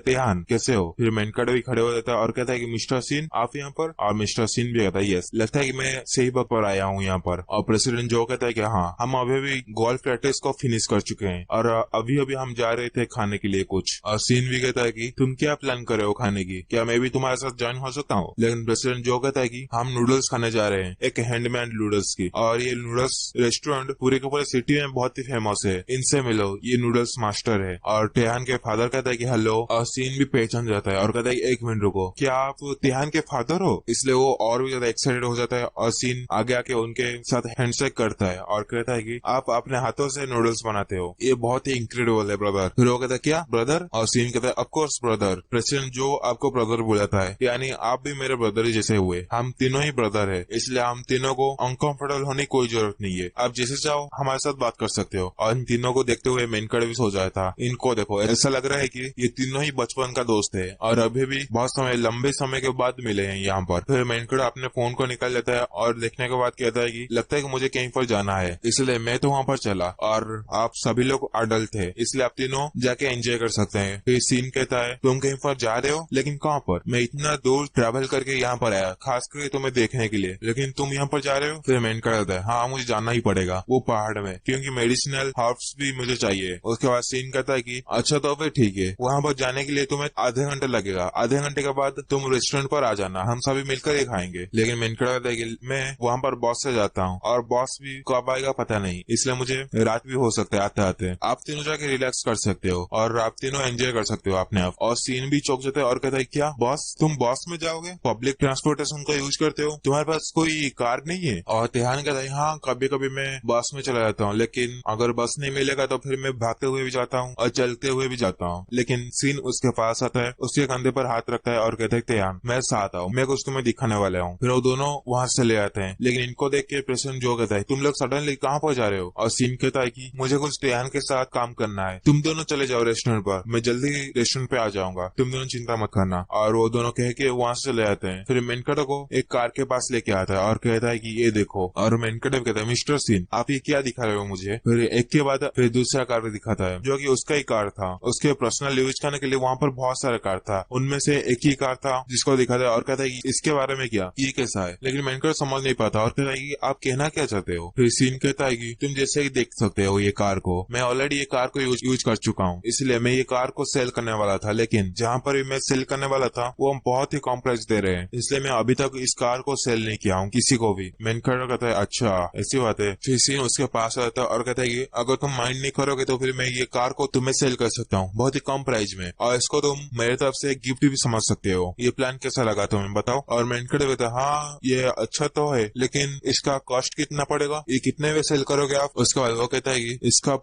तेहान कैसे हो। फिर मेनकट भी खड़े हो जाता है और कहता है कि मिस्टर सिन आप यहाँ पर। और मिस्टर सिन भी कहता है यस, लगता है कि मैं सही वक्त पर आया हूँ यहाँ पर। और प्रेसिडेंट जो कहता है कि हाँ हम अभी भी गोल्फ प्रैक्टिस को फिनिश कर चुके हैं और अभी अभी हम जा रहे थे खाने के लिए कुछ। और सीन भी कहता है कि तुम क्या प्लान कर रहे हो खाने की, क्या मैं भी तुम्हारे साथ ज्वाइन हो सकता हूँ। लेकिन प्रेसिडेंट जो कहता है कि हम नूडल्स खाने जा रहे हैं, एक हैंडमेड नूडल्स की, और ये नूडल्स रेस्टोरेंट पूरे के पूरे सिटी में बहुत ही फेमस है, इनसे मिलो, ये नूडल्स मास्टर है। और तेहान के फादर कहता है कि हेलो। और सीन भी पहचान जाता है और कहता है कि एक मिनट रुको, क्या आप तेहान के फादर हो। इसलिए वो और भी ज्यादा एक्साइटेड हो जाता है और सीन आगे आके उनके साथ हैंडशेक करता है और कहता है कि आप अपने हाथों से नूडल्स बनाते हो, ये बहुत ही इंक्रेडिबल है ब्रदर। फिर वो कहता है क्या ब्रदर। और सीन कहता है ऑफ कोर्स ब्रदर, प्रेसिडेंट जो आपको ब्रदर बुलाता है, यानी आप भी मेरे ब्रदर ही जैसे हुए, हम तीनों ही ब्रदर है, इसलिए हम तीनों को अनकंफर्टेबल होने की कोई जरूरत नहीं है, आप जैसे चाहो हमारे साथ बात कर सकते हो। और इन तीनों को देखते हुए मेनकट भी सो जाता था। इनको देखो ऐसा लग रहा है कि ये तीनों ही बचपन का दोस्त है और अभी भी बहुत समय लंबे समय के बाद मिले हैं यहाँ पर। फिर मेनकट अपने फोन को निकाल लेता है और देखने के बाद कहता है कि लगता है कि मुझे कहीं पर जाना है, इसलिए मैं तो वहाँ पर चला और आप सभी लोग अडल्ट थे, इसलिए आप तीनों जाके एंजॉय कर सकते हैं। फिर सीन कहता है तुम कहीं पर जा रहे हो, लेकिन कहाँ पर, मैं इतना दूर ट्रैवल करके यहाँ पर आया खास करके तुम्हें देखने के लिए, लेकिन तुम यहाँ पर जा रहे हो। फिर मेनकट कहता है हाँ मुझे जाना ही पड़ेगा वो पहाड़ में, क्योंकि मेडिसिनल हर्ब्स भी मुझे चाहिए। उसके बाद सीन कहता है कि अच्छा तो फिर ठीक है, वहाँ पर जाने के लिए तुम्हें आधे घंटे लगेगा, आधे घंटे के बाद तुम रेस्टोरेंट पर आ जाना, हम सभी मिलकर ही खाएंगे। लेकिन मेनकट कहता है कि मैं वहाँ पर बॉस से जाता हूँ और बॉस भी कब आएगा पता नहीं, इसलिए मुझे रात भी हो सकता है आते आते, आप तीनों जाके रिलैक्स कर सकते हो और आप तीनों एंजॉय कर सकते हो अपने आप। और सीन भी चौंक जाता है और कहता है क्या बॉस, तुम बॉस में जाओगे, पब्लिक ट्रांसपोर्टेशन का यूज करते हो, तुम्हारे पास कोई कार नहीं है। और तेहान कहता है हाँ कभी कभी मैं बस में चला जाता हूँ, लेकिन अगर बस नहीं मिलेगा तो फिर मैं भागते हुए भी जाता हूँ और चलते हुए भी जाता हूँ। लेकिन सीन उसके पास आता है, उसके कंधे पर हाथ रखता है और कहता है तेहान मैं साथ आओ, मैं कुछ तुम्हें दिखाने वाला हूँ। फिर वो दोनों वहाँ से ले आते हैं, लेकिन इनको देख के प्रेसिडेंट जो कहता है तुम लोग सडनली कहाँ पर जा रहे हो। और सीन कहता है कि मुझे कुछ तेहान के साथ काम करना है, तुम दोनों चले जाओ रेस्टोरेंट पर, मैं जल्दी रेस्टोरेंट पे आ जाऊंगा, तुम दोनों चिंता मत करना। और वो दोनों कह के वहाँ से चले आते हैं। फिर मेनकट को एक कार के पास लेके आता है और कहता है कि ये देखो। और मेनकट कहता है मिस्टर सीन आप ये क्या दिखा रहे हो मुझे। फिर एक के बाद फिर दूसरा कार भी दिखाता है जो कि उसका ही कार था, उसके पर्सनल यूज करने के लिए वहाँ पर बहुत सारे कार था, उनमें से एक ही कार था जिसको दिखाता है और कहता है कि इसके बारे में क्या, ये कैसा है। लेकिन मेनकट समझ नहीं पाता और कहता है कि आप कहना क्या चाहते हो। फिर सीन कहता है कि तुम जैसे ही देख सकते हो ये कार को, मैं ऑलरेडी ये कार को यूज कर चुका हूँ, इसलिए मैं ये कार को सेल करने वाला था, लेकिन जहाँ पर भी मैं सेल करने वाला था वो हम बहुत ही कम प्राइस दे रहे हैं, इसलिए मैं अभी तक इस कार को सेल नहीं किया हूँ किसी को भी। मेनकट कहता है अच्छा ऐसी बात है। फिर सीन उसके पास आता है और कहता है कि अगर तुम माइंड नहीं करोगे तो फिर मैं ये कार को तुम्हें सेल कर सकता हूँ बहुत ही कम प्राइस में, और इसको तुम मेरे तरफ से गिफ्ट भी समझ सकते हो, ये प्लान कैसा लगा तुम्हें बताओ। और मेनकट कहता है हाँ ये अच्छा तो है, लेकिन इसका कॉस्ट कितना पड़ेगा, ये कितने में सेल करोगे आप। उसके बाद वो कहता है कि इसका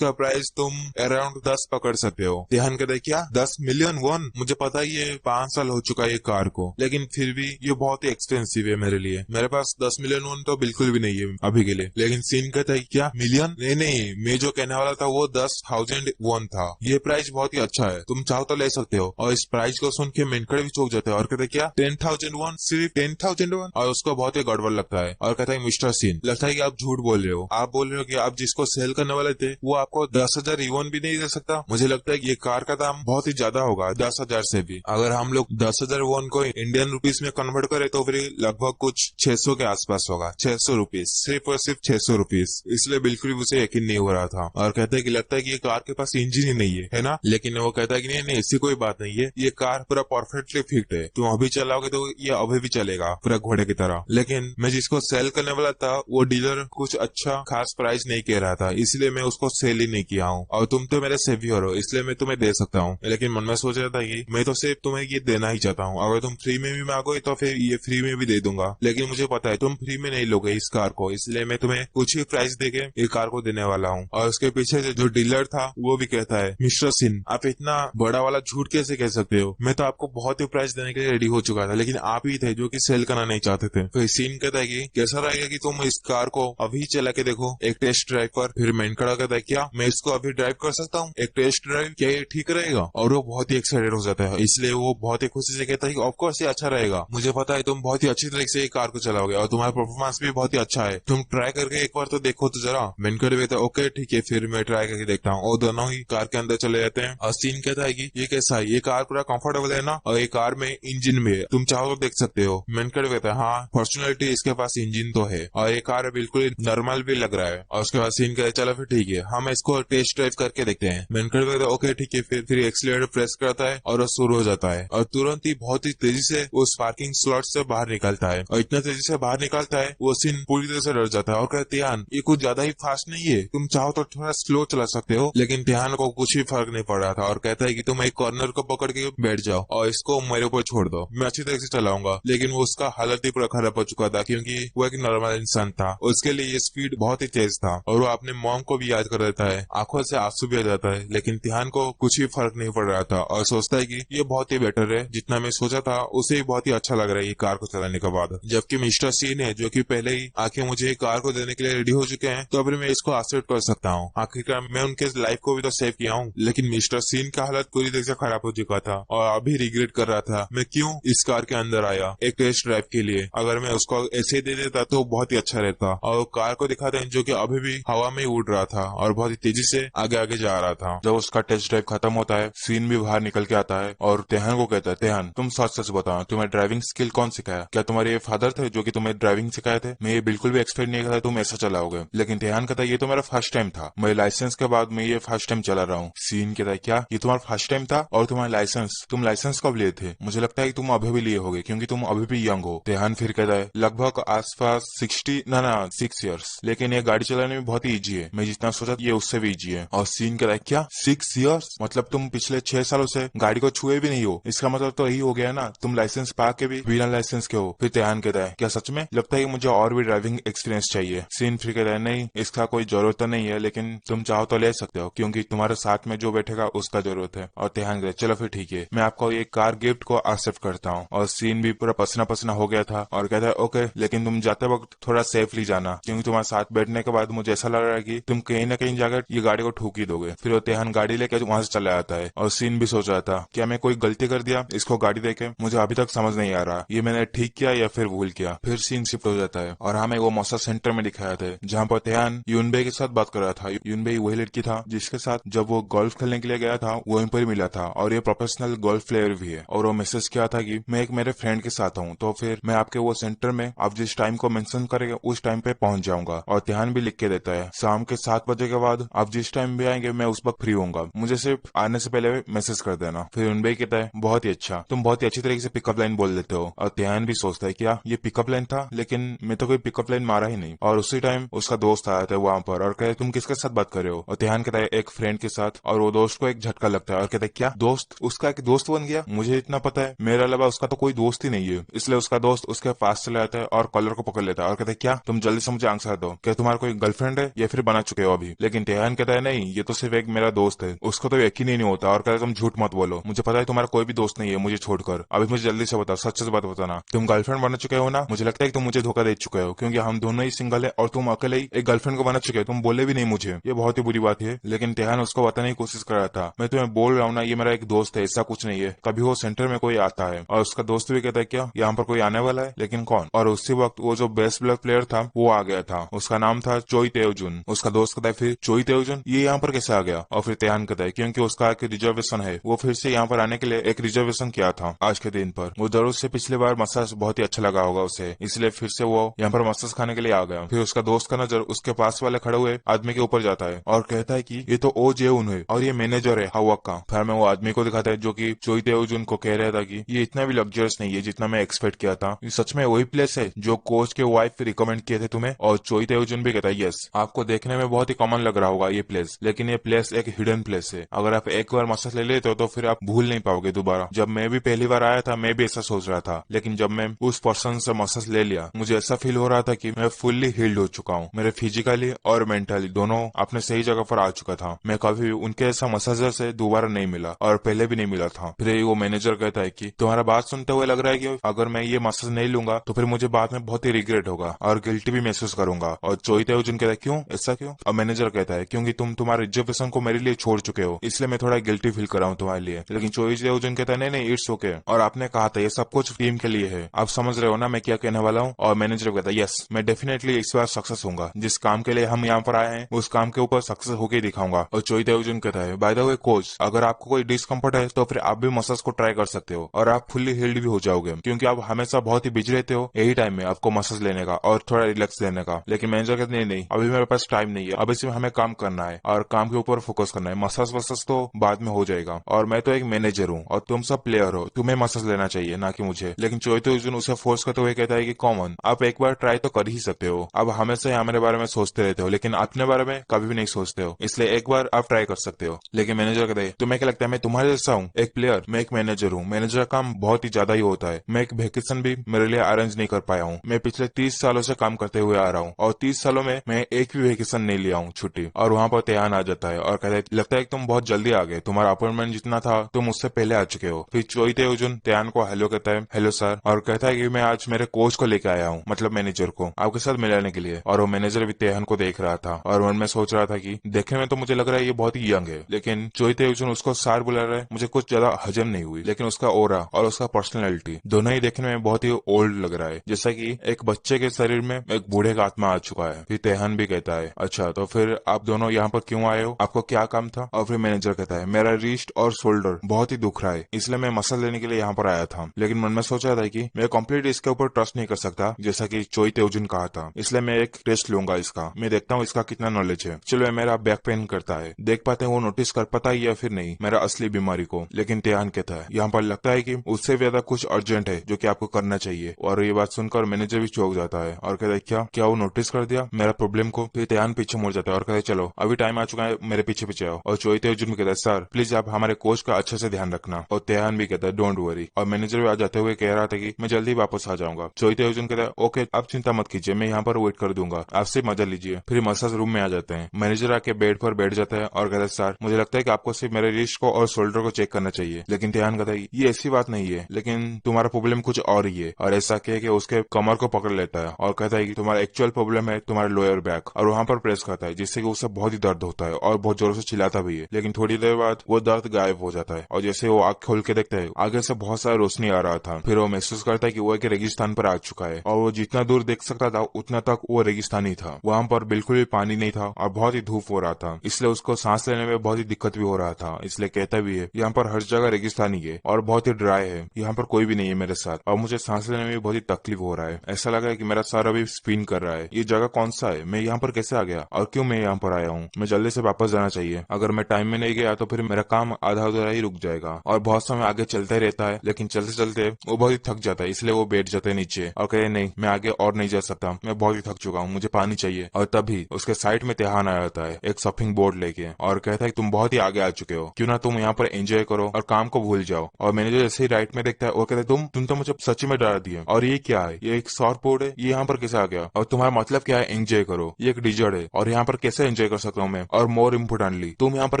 प्राइस तुम अराउंड 10 पकड़ सकते हो। ध्यान कहता है क्या 10 मिलियन वन, मुझे पता ही है 5 साल हो चुका है ये कार को, लेकिन फिर भी ये बहुत ही एक्सपेंसिव है मेरे लिए, मेरे पास 10 मिलियन वन तो बिल्कुल भी नहीं है अभी के लिए। लेकिन सीन कहता है क्या मिलियन, नहीं मैं जो कहने वाला था वो 10,000 वन था, ये प्राइस बहुत ही अच्छा है, तुम चाहो तो ले सकते हो। और इस प्राइस को सुन के मेनकट भी चौंक जाता है और कहते क्या 10,000 वन, सिर्फ 10,000 वन। और उसको बहुत ही गड़बड़ लगता है और कहता है मिस्टर सीन लगता है कि आप झूठ बोल रहे हो, आप बोल रहे हो कि आप जिसको सेल करने वाले थे वो आपको 10,000 यून भी नहीं दे सकता। मुझे लगता है कि ये कार का दाम बहुत ही ज्यादा होगा 10,000 से भी, अगर हम लोग 10,000 वन को इंडियन रुपीस में कन्वर्ट करें तो फिर लगभग कुछ 600 के आसपास होगा, 600 रुपीज, सिर्फ और सिर्फ 600 रुपीज। इसलिए बिल्कुल भी उसे यकीन नहीं हो रहा था और कहता है कि लगता है कि ये कार के पास इंजन ही नहीं है ना। लेकिन वो कहता है कि नहीं ऐसी कोई बात नहीं है, ये कार पूरा परफेक्टली फिट है, तुम अभी चलाओगे तो ये अभी भी चलेगा पूरा घोड़े की तरह। लेकिन मैं जिसको सेल करने वाला था वो डीलर कुछ अच्छा खास प्राइस नहीं कह रहा था, इसलिए मैं उसको सेल ही नहीं किया हूँ, और तुम तो मेरे सेवियर हो इसलिए मैं तुम्हें दे सकता हूँ। लेकिन मन में सोच रहा था कि मैं तो सिर्फ तुम्हें ये देना ही चाहता हूँ, अगर तुम फ्री में भी मांगोगे तो फिर ये फ्री में भी दे दूंगा, लेकिन मुझे पता है तुम फ्री में नहीं लोगे इस कार को, इसलिए मैं तुम्हें कुछ ही प्राइस देके ये कार को देने वाला हूँ। और उसके पीछे जो डीलर था वो भी कहता है मिस्टर सिन आप इतना बड़ा वाला झूठ कैसे कह सकते हो, मैं तो आपको बहुत ही प्राइस देने के लिए रेडी हो चुका था, लेकिन आप ही थे जो कि सेल करना नहीं चाहते थे। फिर सीन कहता है कि कैसा रहेगा कि तुम इस कार को अभी चला के देखो एक टेस्ट ड्राइव पर। फिर मेनकट कहता है क्या मैं इसको अभी ड्राइव कर सकता हूँ एक टेस्ट ड्राइव, क्या ये ठीक रहेगा। और वो बहुत ही एक्साइटेड हो जाता है, इसलिए वो बहुत ही खुशी से कहता है कि ऑफकोर्स ये अच्छा रहेगा, मुझे पता है तुम बहुत ही अच्छी तरीके से ये कार को चलाओगे और तुम्हारा परफॉर्मेंस भी बहुत ही अच्छा है, तुम ट्राई करके एक बार तो देखो तो जरा। मेनकट कहता है ओके ठीक है फिर मैं ट्राई करके देखता हूँ। और दोनों ही कार के अंदर चले जाते हैं और सीन कहता है कि ये कैसा है, ये कार पूरा कंफर्टेबल है ना, और ये कार में इंजन भी है, तुम चाहो तो देख सकते हो। मेनकड़ कहता है हाँ फॉर्चुनेटली इसके पास इंजन तो है और ये कार बिल्कुल नॉर्मल भी लग रहा है। और उसके बाद सीन कहता है चलो फिर ठीक है हम इसको टेस्ट ड्राइव करके देखते हैं। मेनकड़ कहता है ओके ठीक है फिर एक्सीलरेटर प्रेस करता है और वो शुरू हो जाता है और तुरंत ही बहुत ही तेजी से उस पार्किंग स्लॉट से बाहर निकलता है। और इतना तेजी से बाहर निकलता है वो सीन पूरी तरह से डर जाता है और कहते हैं ये कुछ ज्यादा ही फास्ट नहीं है, तुम चाहो तो थोड़ा स्लो चला सकते हो। लेकिन ध्यान को कुछ भी फर्क नहीं पड़ रहा था और कहता है कि तुम एक कॉर्नर को पकड़ के बैठ जाओ और इसको मेरे ऊपर छोड़ दो, मैं अच्छी तरह से चलाऊंगा। लेकिन वो उसका हालत ही पूरा खराब हो चुका था क्योंकि वो एक नॉर्मल इंसान था, उसके लिए ये स्पीड बहुत ही तेज था। और वो अपने मॉम को भी याद कर देता है, आंखों से आंसू भी आ जाता है। लेकिन ध्यान को कुछ भी फर्क नहीं पड़ रहा था और सोचता है कि ये बहुत ही बेटर है, जितना मैं सोचा था उसे ही बहुत ही अच्छा लग रहा है ये कार को चलाने के बाद। जबकि मिस्टर सीन है जो कि पहले ही आके मुझे कार को देने के लिए रेडी हो चुके हैं, तो अभी मैं इसको एक्सेप्ट कर सकता हूँ। आखिरकार मैं उनके लाइफ को भी तो सेव किया हूँ। लेकिन मिस्टर सीन का हालत पूरी तरह से खराब हो चुका था और अभी रिग्रेट कर रहा था मैं क्यों इस कार के अंदर आया एक टेस्ट ड्राइव के लिए। अगर मैं उसको ऐसे दे देता तो बहुत ही अच्छा रहता। और कार को दिखाते हैं जो कि अभी भी हवा में उड़ रहा था और बहुत ही तेजी से आगे आगे जा रहा था। जब उसका टेस्ट ड्राइव खत्म होता है सीन भी बाहर निकल के आता है और तेहान को कहता है तेहान तुम सच सच बताओ तुम्हें ड्राइविंग स्किल कौन सिखाया, क्या तुम्हारे फादर थे जो कि तुम्हें ड्राइविंग सिखाए थे? मैं ये बिल्कुल भी एक्सपेक्ट नहीं करता तुम ऐसा चलाओगे। लेकिन तेहान कहता है ये तो मेरा फर्स्ट टाइम था, मेरे लाइसेंस के बाद मैं ये फर्स्ट टाइम चला रहा हूँ। सीन कहता है क्या ये तुम्हारा फर्स्ट टाइम था और तुम्हारा लाइसेंस, तुम लाइसेंस कब लिए थे? मुझे लगता है कि तुम अभी भी लिए होगे क्योंकि तुम अभी भी यंग हो। तेहान फिर कहता है लगभग आसपास 6 ईयर्स, लेकिन ये गाड़ी चलाने में बहुत ही ईजी है, मैं जितना सोचा ये उससे भी ईजी है। और सीन कहता है क्या 6 ईयर्स, मतलब तुम पिछले 6 सालों से गाड़ी को छुए भी नहीं हो, इसका मतलब तो यही हो गया ना तुम लाइसेंस पा के भी बिना लाइसेंस के हो। फिर तेहान कहता है क्या सच में? लगता है कि मुझे और भी ड्राइविंग एक्सपीरियंस चाहिए। सीन फिर कहता है नहीं इसका कोई जरूरत तो नहीं है, लेकिन तुम चाहो तो ले सकते हो क्योंकि तुम्हारे साथ में जो बैठेगा उसका जरूरत है। और तेहान कहता है चलो फिर ठीक है मैं आपको ये कार गिफ्ट को एक्सेप्ट करता हूँ। और सीन भी पूरा पसीना पसीना हो गया था और कहता है ओके लेकिन तुम जाते वक्त थोड़ा सेफली जाना क्योंकि तुम्हारे साथ बैठने के बाद मुझे ऐसा लग रहा है कि तुम कहीं ना कहीं जाकर ये गाड़ी को ठोक ही दोगे। फिर वो तेहान गाड़ी लेके वहां से चला जाता है और सीन भी सोच रहा था क्या मैं कोई गलती कर दिया इसको गाड़ी देके, मुझे अभी तक समझ नहीं आ रहा ये मैंने ठीक किया या फिर भूल किया। फिर सीन शिफ्ट हो जाता है और हमें वो मसाज सेंटर में दिखाया था जहाँ पर तेहान यूनबे के साथ बात कर रहा था। यूनबे वही लड़की था जिसके साथ जब वो गोल्फ खेलने के लिए गया था वहीं पर मिला था और ये प्रोफेशनल गोल्फ प्लेयर भी है। और वो मैसेज किया था कि मैं एक मेरे फ्रेंड के साथ हूँ तो फिर मैं आपके वो सेंटर में आप जिस टाइम को मेंशन करेंगे उस टाइम पे पहुंच जाऊंगा। और तेहान भी लिख के देता है शाम के 7 बजे के बाद आप जिस टाइम भी आएंगे मैं उस वक्त फ्री होऊंगा, मुझे सिर्फ आने से पहले मैसेज कर देना। फिर यूनबे कहता है बहुत ही अच्छा, तुम बहुत ही अच्छी तरीके से पिकअप लाइन बोल देते हो। और तेहान भी सोचता है क्या ये पिकअप लाइन था, लेकिन मैं तो कोई पिकअप लाइन मारा ही नहीं। और उसी टाइम उसका दोस्त आया था वहां पर और कहे तुम किसके साथ बात कर रहे हो? और तेहान कहता है एक फ्रेंड के साथ। और वो दोस्त को एक झटका लगता है और कहता है क्या दोस्त, उसका एक दोस्त बन गया? मुझे इतना पता है मेरे अलावा उसका तो कोई दोस्त ही नहीं है। इसलिए उसका दोस्त उसके पास चला जाता है और कॉलर को पकड़ लेता है और कहता है क्या तुम जल्दी से मुझे आंसर दो, क्या तुम्हारा कोई गर्लफ्रेंड है या फिर बना चुके हो अभी? लेकिन तेहान कहता है नहीं ये तो सिर्फ एक मेरा दोस्त है, उसको तो यकीन ही नहीं होता और कहता है तुम झूठ मत बोलो, मुझे पता है तुम्हारा कोई भी दोस्त नहीं है मुझे छोड़कर, अभी मुझे जल्दी से बताओ, सच से बात बताना, तुम गर्लफ्रेंड बना चुके हो ना? मुझे लगता है कि तुम मुझे धोखा दे चुके हो क्योंकि हम दोनों ही सिंगल है और तुम अकेले ही एक गर्लफ्रेंड को बना चुके हो, तुम बोले भी नहीं मुझे, ये बहुत ही बुरी बात है। लेकिन तेहान उसको बताने की कोशिश कर रहा था मैं तुम्हें बोल रहा हूँ ना ये मेरा एक दोस्त है, ऐसा कुछ नहीं है, कभी वो सेंटर में कोई आता है। और उसका दोस्त भी कहता है क्या यहाँ पर कोई आने वाला है, लेकिन कौन? और उसी वक्त वो जो बेस्ट ब्लैक प्लेयर था वो आ गया था, उसका नाम था चोई तेओजुन। उसका दोस्त कहता है फिर चोई तेओजुन ये यहाँ पर कैसे आ गया? और फिर तेहान कहता है क्योंकि उसका एक रिजर्वेशन है, वो फिर से यहाँ पर आने के लिए एक रिजर्वेशन किया था आज के दिन पर, वो जरूर से पिछली बार मसाज बहुत ही अच्छा लगा होगा उसे, इसलिए फिर से वो यहाँ पर मसाज खाने के लिए आ गया। फिर उसका दोस्त का नजर उसके पास वाले खड़े हुए आदमी के ऊपर जाता है और कहता है कि ये तो ओ जेउन है और ये मैनेजर है हावक का। फिर मैं वो आदमी को दिखाता है जो कि चोई तेओजुन को कह रहा था कि ये इतना भी लग्जरियस नहीं है जितना मैं एक्सपेक्ट किया था, ये सच में वही प्लेस है जो कोच के वाइफ रिकमेंड किए थे तुम्हें? और चोई तेओजुन भी कहता है यस, आपको देखने में बहुत ही कॉमन लग रहा होगा ये प्लेस, लेकिन ये प्लेस एक हिडन प्लेस है, अगर आप एक बार मसाज ले लेते हो तो फिर आप भूल नहीं पाओगे दोबारा। जब मैं भी पहली बार आया था मैं भी ऐसा सोच रहा था, लेकिन जब मैं उस पर्सन से मसाज ले लिया मुझे ऐसा फील हो रहा था कि मैं फुल्ली हील्ड हो चुका हूँ, मेरे फिजिकली और मेंटली दोनों अपने सही जगह पर आ चुका था। मैं कभी उनके ऐसा मसाजर से दोबारा नहीं मिला और पहले भी नहीं मिला था। फिर वो मैनेजर कहता है कि तुम्हारा बात सुनते हुए लग रहा है कि अगर मैं ये मसाज नहीं लूंगा तो फिर मुझे बाद में बहुत ही रिग्रेट होगा और गिल्टी भी महसूस करूंगा। और चोई तेओजुन कहता है क्यों, ऐसा क्यों? और मैनेजर कहता है क्योंकि तुम तुम्हारे रिजर्वेशन को मेरे लिए छोड़ चुके हो, इसलिए मैं थोड़ा गिल्टी फील कर रहा हूँ तुम्हारे लिए। लेकिन चोई तेओजुन कहता है नहीं नहीं इट्स ओके, और आपने कहा था ये सब कुछ टीम के लिए है, आप समझ रहे हो ना मैं क्या कहने वाला हूँ? और मैनेजर कहता है यस मैं डेफिनेटली इस बार सक्सेस होऊंगा, जिस काम के लिए हम यहाँ पर आए हैं उस काम के ऊपर सक्सेस होके दिखाऊंगा। और चोई तेजुन कहता है, बाय द वे कोच, अगर आपको कोई डिस्कम्फर्ट है तो फिर आप भी मसाज को ट्राई कर सकते हो और आप फुल्ली हील्ड भी हो जाओगे, क्योंकि आप हमेशा बहुत ही बिजी रहते हो यही टाइम में आपको मसाज लेने का और थोड़ा रिलैक्स लेने का। लेकिन मैनेजर कहते नहीं नहीं, अभी मेरे पास टाइम नहीं है, अभी सिर्फ हमें काम करना है और काम के ऊपर फोकस करना है, मसाज वसाज तो बाद में हो जाएगा, और मैं तो एक मैनेजर हूँ और तुम सब प्लेयर हो, तुम्हें मसाज लेना चाहिए ना कि मुझे। लेकिन चोई तेजुन उसे फोर्स करते हुए कहता है कि कॉमन, आप एक बार ट्राई तो कर ही सकते हो, अब हमेशा यहाँ मेरे बारे में सोचते रहते हो लेकिन अपने बारे में कभी भी नहीं सोचते हो, इसलिए एक बार आप ट्राई कर सकते हो। लेकिन मैनेजर कहते हैं, तुम्हें क्या लगता है मैं तुम्हारे जैसा हूँ? एक प्लेयर, मैं एक मैनेजर हूँ, मैनेजर का काम बहुत ही ज्यादा ही होता है, मैं एक वेकेशन भी मेरे लिए अरेंज नहीं कर पाया हूँ, मैं पिछले 30 सालों से काम करते हुए आ रहा हूँ और 30 सालों में मैं एक भी वेकेशन नहीं लिया हूँ छुट्टी। और वहाँ पर त्यान आ जाता है और कहता है, लगता है तुम बहुत जल्दी आ गए, तुम्हारा अपॉइंटमेंट जितना था तुम उससे पहले आ चुके हो। फिर चोई तेजुन त्यान को हेलो कहता है, हेलो सर, और कहता है कि मैं आज मेरे कोच को लेकर आया हूँ, मतलब मैनेजर को आपके साथ मिलाने के लिए। और वो मैनेजर भी त्यान को देख रहा था और मन में सोच रहा था कि देखने में तो मुझे लग रहा है ये बहुत ही यंग है, लेकिन चोई तेजुन उसको सार बुला रहा है, मुझे कुछ ज्यादा हजम नहीं हुई, लेकिन उसका ओरा और उसका पर्सनैलिटी दोनों ही देखने में बहुत ही ओल्ड लग रहा है, जैसा कि एक बच्चे के शरीर में एक बूढ़े का आत्मा आ चुका है। फिर तेहन भी कहता है, अच्छा तो फिर आप दोनों यहाँ पर क्यों आए हो, आपको क्या काम था? और फिर मैनेजर कहता है, मेरा रिस्ट और शोल्डर बहुत ही दुख रहा है, इसलिए मैं मसल लेने के लिए यहाँ पर आया था, लेकिन मन में सोचा था कि मैं कंप्लीट इसके ऊपर ट्रस्ट नहीं कर सकता जैसा कि चोई तेजुन कहा था, इसलिए मैं एक टेस्ट लूंगा इसका, मैं देखता हूँ इसका कितना नॉलेज है। चलो, मेरा बैक पेन करता है, देख पाते हैं वो नोटिस कर पाता है या फिर नहीं मेरा असली बीमारी को। लेकिन त्यान कहता है, यहाँ पर लगता है कि उससे ज्यादा कुछ अर्जेंट है जो कि आपको करना चाहिए। और ये बात सुनकर मैनेजर भी चौंक जाता है और कहता है, क्या वो नोटिस कर दिया मेरा प्रॉब्लम को? फिर त्यान पीछे मुड़ जाता है और कहता है, चलो अभी टाइम आ चुका है, मेरे पीछे पीछे आओ। और चोई तेजुन भी कहता है, सर प्लीज आप हमारे कोच का अच्छे से ध्यान रखना। और त्यान भी कहता है, डोंट वरी। और मैनेजर भी आ जाते हुए कह रहा था कि मैं जल्दी वापस आ जाऊंगा। चोई तेजुन कहता है, ओके आप चिंता मत कीजिए, मैं यहाँ पर वेट कर दूंगा, आप सिर्फ मजा लीजिए। फिर मसाज रूम में आ जाते हैं, मैनेजर आके बेड पर बैठ जाता है और कहता है, सर मुझे लगता है कि आपको सिर्फ मेरे रिस्ट को और शोल्डर को चेक करना चाहिए। लेकिन त्यान कहता है, ये ऐसी बात नहीं है, लेकिन तुम्हारा प्रॉब्लम कुछ और ही है। और ऐसा कह के उसके कमर को पकड़ लेता है और कहता है कि तुम्हारा एक्चुअल प्रॉब्लम है तुम्हारा लोअर बैक, और वहां पर प्रेस करता है जिससे कि उसे बहुत ही दर्द होता है और बहुत जोर से चिल्लाता भी है। लेकिन थोड़ी देर बाद वो दर्द गायब हो जाता है और जैसे वो आंख खोल के देखता है आगे से बहुत सारा रोशनी आ रहा था। फिर वो महसूस करता है कि वो एक रेगिस्तान पर आ चुका है और वो जितना दूर देख सकता था उतना तक वो रेगिस्तान ही था, वहां पर बिल्कुल भी पानी नहीं था और बहुत ही धूप हो रहा था, इसलिए उसको सांस लेने में बहुत ही दिक्कत भी हो रहा था। इसलिए कहता भी है, यहाँ पर हर जगह रेगिस्तान ही है और बहुत ही ड्राई है, यहाँ पर कोई भी नहीं है मेरे साथ और मुझे सांस लेने में बहुत ही तकलीफ हो रहा है, ऐसा लग रहा है कि मेरा सर अभी स्पिन कर रहा है, ये जगह कौन सा है, मैं यहाँ पर कैसे आ गया और क्यों मैं यहाँ पर आया हूँ, मैं जल्दी से वापस जाना चाहिए, अगर मैं टाइम में नहीं गया तो फिर मेरा काम आधा अधूरा ही रुक जाएगा। और बहुत समय आगे चलता ही रहता है, लेकिन चलते चलते वो बहुत ही थक जाता है, इसलिए वो बैठ जाते है नीचे और कहते नहीं मैं आगे और नहीं जा सकता, मैं बहुत ही थक चुका हूँ, मुझे पानी चाहिए। और तभी उसके साइड में त्यान आ जाता है एक सफिंग बोर्ड लेके और कहता है तुम बहुत ही आगे आ चुके हो, क्यों ना तुम यहाँ पर एंजॉय करो और काम को भूल जाओ। और मैनेजर जैसे ही राइट में देखता है और कहता है तुम तो मुझे सच्ची में डरा दिए, और ये क्या है, ये एक सॉर्ट बोर्ड है, ये यहाँ पर कैसे आ गया, और तुम्हारा मतलब क्या है एंजॉय करो, ये एक डिजर्ट है और यहाँ पर कैसे एंजॉय कर सकता हूँ मैं, और मोर इम्पोर्टेंटली तुम यहाँ पर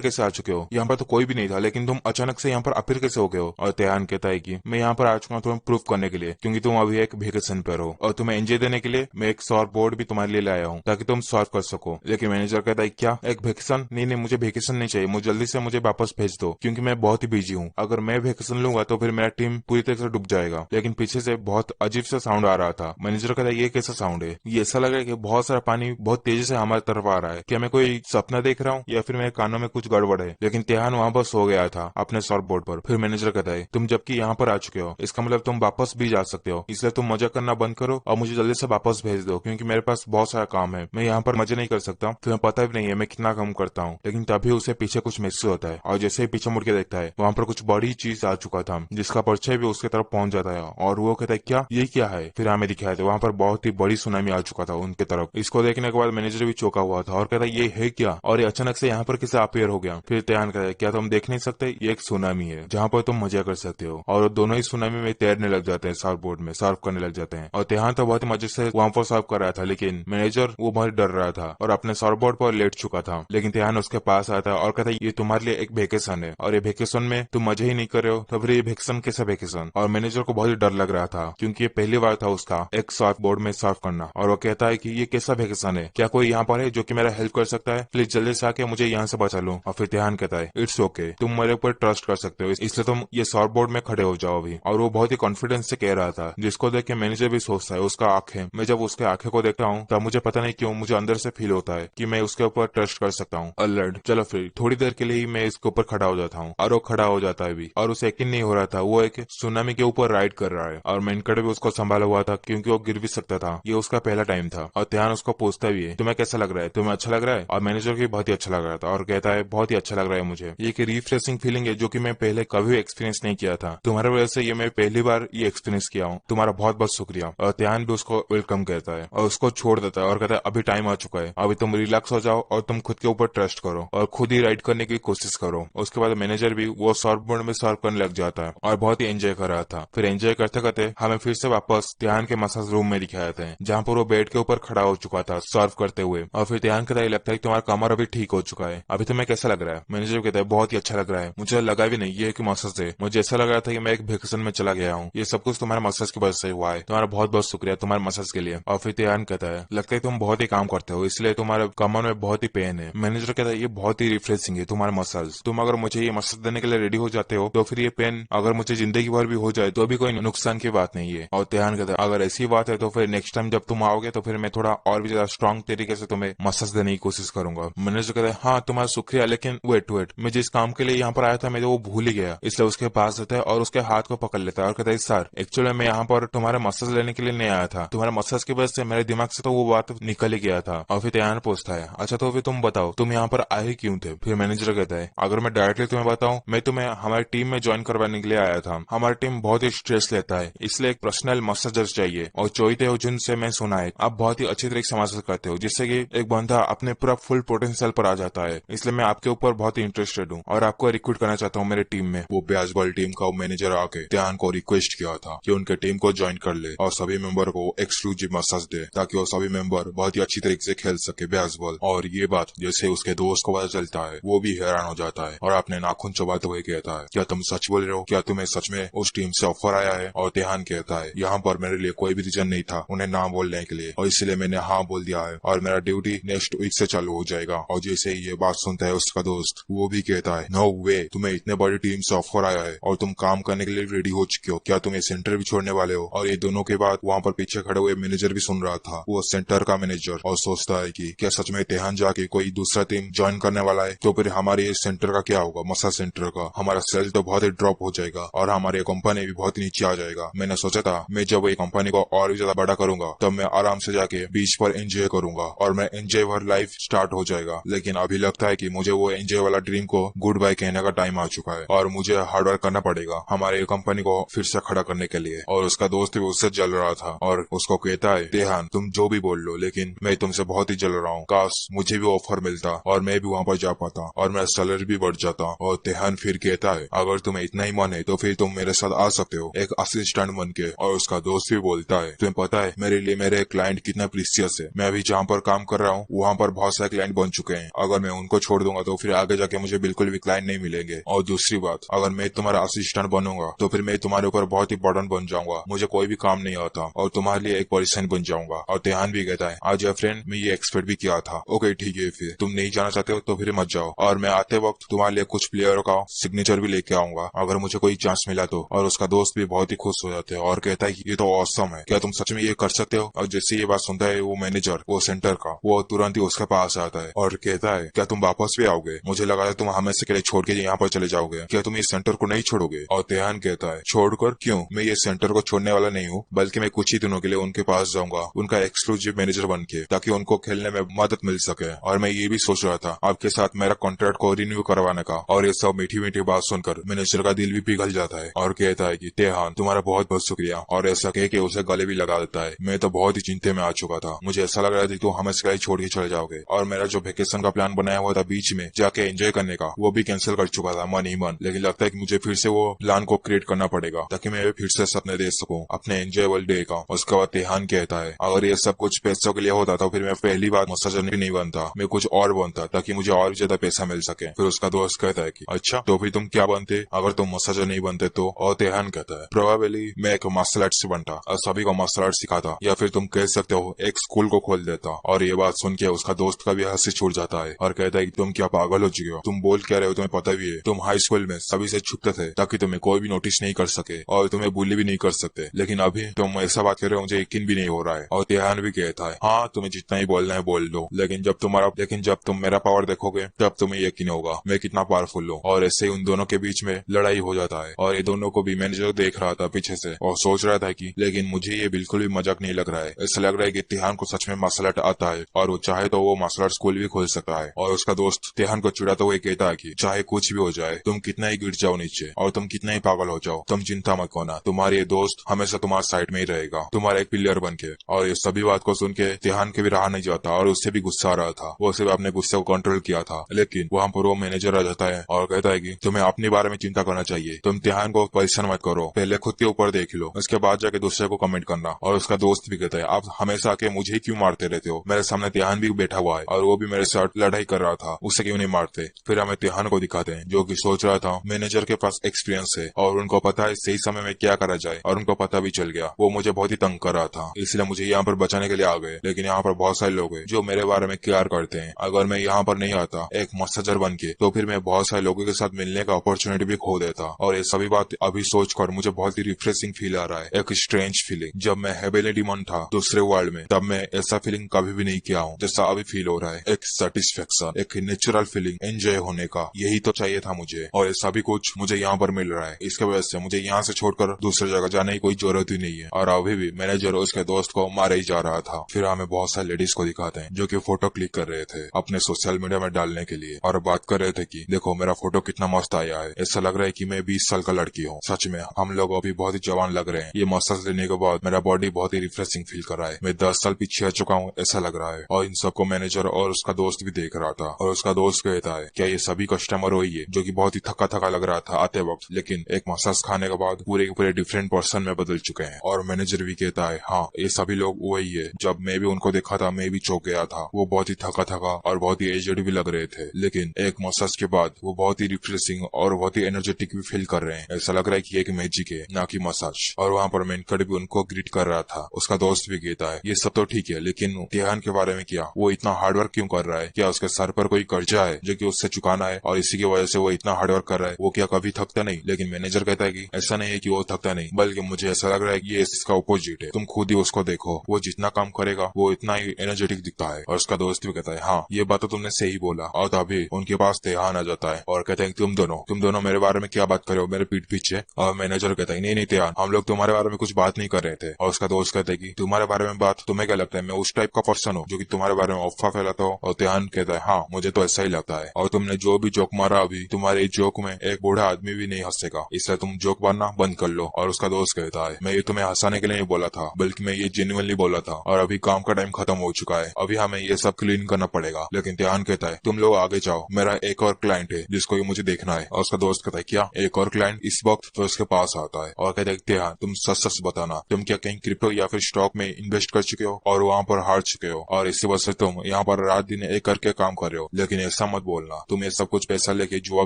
कैसे आ चुके हो, यहाँ पर तो कोई भी नहीं था लेकिन तुम अचानक से यहाँ पर अपील कैसे हो गए हो। और त्यान कहता है कि मैं यहाँ पर आ चुका हूँ तुम्हें प्रूफ करने के लिए, क्योंकि तुम अभी एक वेकेशन पर हो और तुम्हें एंजॉय देने के लिए मैं एक सॉर्ट बोर्ड भी तुम्हारे लिए लाया हूँ ताकि तुम सॉल्व कर सको। लेकिन मैनेजर कहता है क्या एक वेकेशन, नहीं नहीं मुझे वेकेशन नहीं चाहिए, मुझे जल्दी से मुझे वापस भेज दो क्योंकि मैं बहुत ही बिजी हूँ, अगर मैं वेकेशन लूंगा तो फिर मेरा टीम पूरी तरह से डूब जाएगा। लेकिन पीछे से बहुत अजीब सा साउंड आ रहा था। मैनेजर कहता है ये कैसा साउंड है, ये ऐसा लग रहा है कि बहुत सारा पानी बहुत तेजी से हमारी तरफ आ रहा है, क्या मैं कोई सपना देख रहा हूँ या फिर मेरे कानों में कुछ गड़बड़ है। लेकिन त्यान वहां पर सो गया था अपने सॉर्ट बोर्ड पर। फिर मैनेजर कहता है तुम जबकि यहाँ पर आ चुके हो इसका मतलब तुम वापस भी जा सकते हो, इसलिए तुम मजा करना बंद करो और मुझे जल्दी से वापस भेज दो क्योंकि मेरे पास बहुत सारा काम है, मैं यहाँ पर मजे नहीं कर सकता, तुम्हें पता भी नहीं है मैं कितना काम करता हूँ। लेकिन तभी उसे पीछे कुछ महसूस होता है और जैसे ही पीछे मुड़ के देखता है वहाँ पर कुछ बड़ी चीज आ चुका था जिसका परछाई भी उसके तरफ पहुंच जाता है और वो कहता है क्या ये क्या है। फिर हमें दिखाया था वहाँ पर बहुत ही बड़ी सुनामी आ चुका था उनके तरफ। इसको देखने के बाद मैनेजर भी चौंका हुआ था और कहता है ये है क्या, और ये अचानक से यहाँ पर कैसे अपेयर हो गया। फिर त्यान कहता है क्या तुम देख नहीं सकते, ये एक सुनामी है जहाँ पर तुम मजा कर सकते हो। और दोनों ही सुनामी में तैरने लग जाते हैं, सर्फ बोर्ड में सर्फ करने लग जाते हैं। और त्यान तो बहुत ही मजे से वहाँ पर सर्फ कर रहा था, लेकिन मैनेजर वो बहुत डर रहा था और अपने सर्फ बोर्ड पर लेट चुका था। लेकिन त्यान उसके पास आता है और कहता है ये तुम्हारे लिए एक वेकेशन है और ये वेकेशन में तुम मजे ही नहीं कर रहे हो, तो फिर ये वेकेशन कैसा वेकेशन। और मैनेजर को बहुत ही डर लग रहा था क्योंकि ये पहली बार था उसका एक सर्फ बोर्ड में सर्फ करना। और वो कहता है कि ये कैसा वेकेशन है, क्या कोई यहाँ पर है जो कि मेरा हेल्प कर सकता है, प्लीज जल्दी से आके मुझे यहाँ से बचा लो। और फिर त्यान कहता है इट्स ओके, तुम मेरे ऊपर ट्रस्ट कर सकते हो, इसलिए तुम ये सर्फ बोर्ड में खड़े हो जाओ अभी। और वो बहुत ही कॉन्फिडेंस से कह रहा था जिसको देख के मैनेजर भी सोचता है उसका आंखें, मैं जब उसके आंखें को देखता हूँ तब मुझे पता नहीं क्यों मुझे अंदर से फील होता है कि मैं उसके ऊपर ट्रस्ट कर सकता हूँ। अलर्ट, चलो फिर थोड़ी देर के लिए ही मैं इसके ऊपर खड़ा हो जाता हूँ। और वो खड़ा हो जाता है भी, और उसे यकीन नहीं हो रहा था वो एक सुनामी के ऊपर राइड कर रहा है। और मेनकड़ भी उसको संभाला हुआ था क्योंकि वो गिर भी सकता था। ये उसका पहला टाइम था। और ध्यान उसको पूछता भी है, तुम्हें कैसा लग रहा है, तुम्हें अच्छा लग रहा है? और मैनेजर को बहुत ही अच्छा लग रहा था और कहता है बहुत ही अच्छा लग रहा है मुझे। ये एक रिफ्रेशिंग फीलिंग है जो कि मैं पहले कभी एक्सपीरियंस नहीं किया था। तुम्हारे वजह से ये मैं पहली बार ये एक्सपीरियंस किया हूँ। तुम्हारा बहुत बहुत शुक्रिया। और ध्यान भी उसको वेलकम कहता है और उसको छोड़ देता है और कहता है अभी टाइम आ चुका है, अभी तुम रिलैक्स हो जाओ और तुम खुद के ऊपर ट्रस्ट करो और खुद ही राइड करने की कोशिश करो। उसके बाद मैनेजर भी वो सर्फ बोर्ड में सर्व करने लग जाता है और बहुत ही एंजॉय कर रहा था। फिर एंजॉय करते करते हमें फिर से वापस ध्यान के मसाज रूम में दिखाया था जहाँ पर वो बेड के ऊपर खड़ा हो चुका था सर्व करते हुए। और फिर ध्यान कहता है लगता है तुम्हारा कमर अभी ठीक हो चुका है, अभी तुम्हें कैसा लग रहा है? मैनेजर कहता है बहुत ही अच्छा लग रहा है, मुझे लगा भी नहीं ये कि मसाज है, मुझे ऐसा लग रहा था कि मैं एक वेकेशन में चला गया हूँ। ये सब कुछ तुम्हारे मसाज की वजह से हुआ है, तुम्हारा बहुत बहुत शुक्रिया तुम्हारे मसाज के लिए। और फिर ध्यान कहता है लगता है तुम बहुत ही काम करते हो इसलिए तुम्हारे कमर में बहुत ही पेन है। मैनेजर कहता है ये बहुत ही रिफ्रेशिंग है तुम्हारा मसाज, तुम अगर मुझे ये मसाज देने के लिए रेडी हो जाते हो तो फिर ये पेन अगर मुझे जिंदगी भर भी हो जाए तो भी कोई नुकसान की बात नहीं है। और ध्यान कहता है अगर ऐसी बात है तो फिर नेक्स्ट टाइम जब तुम आओगे तो फिर मैं थोड़ा और भी ज्यादा स्ट्रॉन्ग तरीके से तुम्हें मसाज देने की कोशिश करूंगा। मैनेजर कहता है हाँ तुम्हारा शुक्रिया, लेकिन वेट मैं जिस काम के लिए यहाँ पर आया था मैं वो भूल ही गया। इसलिए उसके पास जाता है और उसके हाथ को पकड़ लेता है और कहता है सर एक्चुअली मैं यहाँ पर तुम्हारा मसाज लेने के लिए नहीं आया था, तुम्हारे मसाज की वजह से मेरे दिमाग से तो वो बात निकल ही गया था। और फिर ध्यान पूछता है अच्छा तो फिर तुम बताओ तुम यहाँ पर आए क्यों थे? फिर मैनेजर कहता है अगर मैं डायरेक्टली तुम्हें बताऊं, मैं तुम्हें हमारी टीम में ज्वाइन करवाने के लिए आया था। हमारी टीम बहुत ही स्ट्रेस लेता है इसलिए एक पर्सनल मसाजर चाहिए और चोईते हो जिनसे मैं सुना है आप बहुत ही अच्छी तरीके से मसाज करते हो जिससे कि एक बंदा अपने पूरा फुल पोटेंशियल पर आ जाता है। इसलिए मैं आपके ऊपर बहुत ही इंटरेस्टेड हूँ और आपको रिक्रूट करना चाहता हूँ मेरे टीम में। वो बेसबॉल टीम का मैनेजर आके ध्यान को रिक्वेस्ट किया था कि उनके टीम को ज्वाइन कर ले और सभी मेंबर को एक्सक्लूसिव मसाज दे ताकि वो सभी मेंबर बहुत ही अच्छी तरीके से खेल सके बेसबॉल। और ये बात जैसे उसके दोस्त को पता चलता है वो भी हैरान हो जाता है और अपने नाखून चबाते हुए कहता है क्या तुम सच बोल रहे हो, क्या तुम्हें सच में उस टीम से ऑफर आया है? और ध्यान कहता है यहाँ पर मेरे लिए कोई भी रीजन नहीं था उन्हें ना बोलने के लिए और इसलिए मैंने हाँ बोल दिया है और मेरा ड्यूटी नेक्स्ट वीक से चालू हो जाएगा। और जैसे ही ये बात सुनता है उसका दोस्त वो भी कहता है नो वे, तुम्हें इतने बड़ी टीम से ऑफर आया है और तुम काम करने के लिए रेडी हो चुके हो, क्या तुम ये सेंटर भी छोड़ने वाले हो? और ये दोनों के बाद वहाँ पर पीछे खड़े हुए मैनेजर भी सुन रहा था, वो सेंटर का मैनेजर, और सोचता है कि क्या सच में ध्यान जाके कोई दूसरा टीम ज्वाइन करने वाला है तो फिर हमारे ये सेंटर का क्या होगा, मसाज सेंटर का? हमारा सेल तो बहुत ही ड्रॉप हो जाएगा और हमारी कंपनी भी बहुत ही नीचे आ जाएगा। मैंने सोचा था मैं जब ये कंपनी को और भी ज्यादा बड़ा करूंगा तब मैं आराम से जाके बीच पर एंजॉय करूंगा और मैं एंजॉय भर लाइफ स्टार्ट हो जाएगा। लेकिन अभी लगता है कि मुझे वो एंजॉय वाला ड्रीम को गुड बाय कहने का टाइम आ चुका है और मुझे हार्डवर्क करना पड़ेगा हमारे कंपनी को फिर से खड़ा करने के लिए। और उसका दोस्त भी उससे जल रहा था और उसको कहता है देहान तुम जो भी बोल लो लेकिन मैं तुमसे बहुत ही जल रहा हूँ, काश मुझे भी ऑफर मिलता और मैं भी वहाँ पर जा पाता और मेरा सैलरी भी बढ़ जाता। और देहान फिर कहता है अगर तुम्हें इतना ही मन है तो फिर तुम मेरे साथ आ सकते हो एक असिस्टेंट बन के। और उसका दोस्त भी बोलता है तुम्हें पता है मेरे लिए मेरे क्लाइंट कितना प्रीशियस है, मैं अभी जहाँ पर काम कर रहा हूँ वहाँ पर बहुत सारे क्लाइंट बन चुके हैं, अगर मैं उनको छोड़ दूंगा तो फिर आगे जाके मुझे बिल्कुल भी क्लाइंट नहीं मिलेंगे। और दूसरी बात अगर मैं तुम्हारा असिस्टेंट बनूंगा तो फिर मैं तुम्हारे ऊपर बहुत ही बर्डन बन जाऊंगा, मुझे कोई भी काम नहीं आता और तुम्हारे लिए एक परेशान बन जाऊंगा। और ध्यान भी कहता है आज या फ्रेंड मैं ये एक्सपेक्ट भी किया था। ओके ठीक है फिर तुम नहीं जाना चाहते हो तो फिर मत जाओ और मैं आते वक्त तुम्हारे लिए कुछ प्लेयरों का सिग्नेचर भी लेके आऊंगा अगर मुझे कोई चांस मिला तो। और उसका दोस्त भी बहुत ही खुश हो जाते हैं और कहता है कि ये तो ऑसम है, क्या तुम सच में ये कर सकते हो? और जैसे ये बात सुनता है वो मैनेजर वो सेंटर का वो तुरंत ही उसके पास आता है और कहता है क्या तुम वापस भी आओगे? मुझे लगा था तुम हमें से के लिए छोड़ के यहाँ पर चले जाओगे, क्या तुम इस सेंटर को नहीं छोड़ोगे? और ध्यान कहता है छोड़कर क्यों, मैं ये सेंटर को छोड़ने वाला नहीं हूँ बल्कि मैं कुछ ही दिनों के लिए उनके पास जाऊंगा उनका एक्सक्लूसिव मैनेजर बन के ताकि उनको खेलने में मदद मिल सके। और मैं ये भी सोच रहा था आपके साथ मेरा कॉन्ट्रैक्ट को रिन्यू करवाने का। और ये सब मीठी मीठी बात सुनकर मैनेजर का दिल भी पिघल जाता है और कहता है कि देहान तुम्हारा बहुत बहुत शुक्रिया। और ऐसा कह के उसे गले भी लगा देता है। मैं तो बहुत ही चिंता में आ चुका था, मुझे ऐसा लग रहा था तुम हमें से छोड़ के चले जाओगे और मेरा जो वेकेशन का प्लान बनाया हुआ था बीच में जाके एंजॉय करने का वो भी कैंसिल कर चुका था मन ही मन। लेकिन लगता है कि मुझे फिर से वो प्लान को क्रिएट करना पड़ेगा ताकि मैं फिर से सपने दे सकूं अपने एंजॉयबल डे का। उसके बाद देहान कहता है अगर ये सब कुछ पैसों के लिए होता तो फिर मैं पहली बार मसाजर नहीं बनता, मैं कुछ और बनता ताकि मुझे और भी ज्यादा पैसा मिल सके। फिर उसका दोस्त कहता है कि अच्छा तो फिर तुम क्या बनते अगर तुम मसाजर नहीं बनते तो? और देहान कहता है प्रोबेबली मैं एक मार्शल आर्ट से बनता और सभी को मार्शल आर्ट सिखाता, या फिर तुम कह सकते हो एक स्कूल को खोल देता। और ये बात सुन के उसका दोस्त का भी हंसी छूट जाता है और कहता है कि तुम क्या पागल हो चुके हो, तुम बोल क्या रहे हो, तुम्हें पता भी है तुम हाई स्कूल में सभी से छुपते थे ताकि तुम्हें कोई भी नोटिस नहीं कर सके और तुम्हें बुली भी नहीं कर सकते, लेकिन अभी तुम ऐसा बात कर रहे हो मुझे यकीन भी नहीं हो रहा है। और देहान भी कहता है हाँ तुम्हें जितना ही बोलना बोलना है बोल दो, लेकिन जब तुम मेरा पावर देखोगे तब तुम्हें यकीन होगा मैं कितना पावरफुल हूँ। और ऐसे ही उन दोनों के बीच में लड़ाई हो जाता है और ये दोनों को भी मैनेजर देख रहा था पीछे से और सोच रहा था कि लेकिन मुझे ये बिल्कुल भी मजाक नहीं लग रहा है। ऐसा लग रहा है कि तिहान को सच में मार्शल आर्ट आता है और वो चाहे तो वो मार्शल आर्ट स्कूल भी खोल सकता है। और उसका दोस्त तिहान को चिढ़ाते हुए कहता है कि चाहे कुछ भी हो जाए, तुम कितना ही गिर जाओ नीचे और तुम कितना ही पागल हो जाओ, तुम चिंता मत करना, तुम्हारे ये दोस्त हमेशा तुम्हारे साइड में ही रहेगा, तुम्हारा एक प्लेयर बन के। और ये सभी बात को सुन के तिहान के भी रहा नहीं जाता और उससे भी गुस्सा आ रहा था। वो सिर्फ अपने गुस्से को कंट्रोल किया था, लेकिन वहाँ पर वो मैनेजर आ जाता है और कहता है कि तुम्हें अपने बारे में चिंता करना चाहिए, तुम तिहान को परेशान मत करो, पहले खुद के ऊपर देख लो, उसके बाद जाके दूसरे को कमेंट करना। और उसका दोस्त भी कहता है आप हमेशा आके मुझे ही क्यों मारते रहते हो, मेरे सामने तिहान भी बैठा हुआ है और वो भी मेरे साथ लड़ाई कर रहा था, उसे क्यों नहीं मारते। फिर हमें तिहान को दिखाते हैं जो कि सोच रहा था मैनेजर के पास एक्सपीरियंस है और उनको पता है सही समय में क्या करा जाए, और उनको पता भी चल गया वो मुझे बहुत ही तंग कर रहा था, इसलिए मुझे यहाँ पर बचाने के लिए आ गए। लेकिन यहाँ पर बहुत सारे लोग हैं जो मेरे बारे में केयर करते हैं, अगर मैं यहाँ पर नहीं आता एक मसाजर बन के तो फिर मैं बहुत सारे लोगों के साथ मिलने का अपॉर्चुनिटी भी खो देता। और ये सभी बात अभी सोचकर मुझे बहुत ही रिफ्रेशिंग फील आ रहा है, एक स्ट्रेंज फीलिंग। जब मैं हेवेली डिमन था दूसरे वर्ल्ड में तब मैं ऐसा फीलिंग कभी भी नहीं किया हूँ जैसा अभी फील हो रहा है, एक सेटिस्फेक्शन, एक नेचुरल फीलिंग, एंजॉय होने का, यही तो चाहिए था मुझे और ये सभी कुछ मुझे यहाँ पर मिल रहा है। इसके वजह से मुझे यहाँ से छोड़कर दूसरी जगह जाने की कोई जरूरत ही नहीं है। और अभी भी मैनेजर उसके दोस्त को मारे ही जा रहा था। फिर हमें बहुत सारे लेडीज को दिखाते हैं जो कि फोटो क्लिक कर रहे थे अपने सोशल मीडिया में डालने के लिए और बात कर रहे थे कि देखो मेरा फोटो कितना मस्त आया है, ऐसा लग रहा है कि मैं 20 साल का लड़की हूँ। सच में हम लोग अभी बहुत ही जवान लग रहे हैं, ये मसाज लेने के बाद मेरा बॉडी बहुत ही रिफ्रेशिंग फील कर रहा है, मैं 10 साल पीछे आ चुका हूँ ऐसा लग रहा है। और इन सबको मैनेजर और उसका दोस्त भी देख रहा था और उसका दोस्त कहता है क्या ये सभी कस्टमर वही है जो कि बहुत ही थका थका लग रहा था आते वक्त, लेकिन एक मसाज खाने के बाद पूरे के पूरे डिफरेंट पर्सन में बदल चुके हैं। और मैनेजर भी कहता है हाँ ये सभी लोग वही है, जब मैं भी उनको देखा था मैं भी चौंक गया था, वो बहुत ही थका थका और बहुत ही एजेड भी लग रहे थे, लेकिन एक मसाज के बाद वो बहुत ही रिफ्रेशिंग और बहुत ही एनर्जेटिक भी फील कर रहे हैं, ऐसा लग रहा है कि एक मैजिक है ना कि मसाज। और वहाँ पर मेनकट भी उनको ग्रीट कर रहा था। उसका दोस्त भी कहता है ये सब तो ठीक है, लेकिन तिहान के बारे में क्या, वो इतना हार्डवर्क क्यों कर रहा है, क्या उसके सर पर कोई कर्जा है जो कि उससे चुकाना है और इसी की वजह से वो इतना हार्डवर्क कर रहा है, वो क्या कभी थकता नहीं। लेकिन मैनेजर कहता है कि ऐसा नहीं है कि वो थकता नहीं, बल्कि मुझे ऐसा लग रहा है कि ये इसका अपोजिट है, तुम खुद ही उसको देखो, वो जितना काम करेगा वो इतना ही एनर्जेटिक दिखता है। और उसका दोस्त भी कहता है हाँ ये बात तो तुमने सही बोला। और तभी उनके पास तिहान आ जाता है और कहते हैं तुम दोनों मेरे बारे में क्या बात कर रहे हो मेरे पीठ पीछे। और मैनेजर कहता है नहीं तिहान, हम लोग तुम्हारे बारे में कुछ बात नहीं कर रहे थे। और उसका दोस्त कहता है कि तुम्हारे बारे में बात, तुम्हें क्या लगता है मैं उस टाइप का पर्सन हूँ जो कि तुम्हारे बारे में अफवाह फैलाता हो। और तिहान कहता है हाँ मुझे तो ऐसा ही लगता है, और तुमने जो भी जोक मारा अभी, तुम्हारे जोक में एक बूढ़ा आदमी भी नहीं हंसेगा, इसलिए तुम जोक मारना बंद कर लो। और उसका दोस्त कहता है मैं ये तुम्हें हंसाने के लिए नहीं बोला था, बल्कि मैं ये जेन्युइनली बोला था, और अभी काम का टाइम खत्म हो चुका है, अभी हमें ये सब क्लीन करना पड़ेगा। लेकिन तिहान कहता है तुम लोग आगे जाओ, मेरा एक और क्लाइंट है जिसको ये मुझे देखना है। और उसका दोस्त कहता है क्या एक और क्लाइंट इस वक्त, तो उसके पास आता है और कहता है तिहान तुम सच सच बताना, तुम क्या कहीं क्रिप्टो या फिर स्टॉक में इन्वेस्ट कर चुके हो और वहाँ पर हार चुके हो, और इसी वजह से तुम यहाँ पर रात दिन एक करके काम कर रहे हो। लेकिन ऐसा मत बोलना तुम ये सब कुछ पैसा लेके जुआ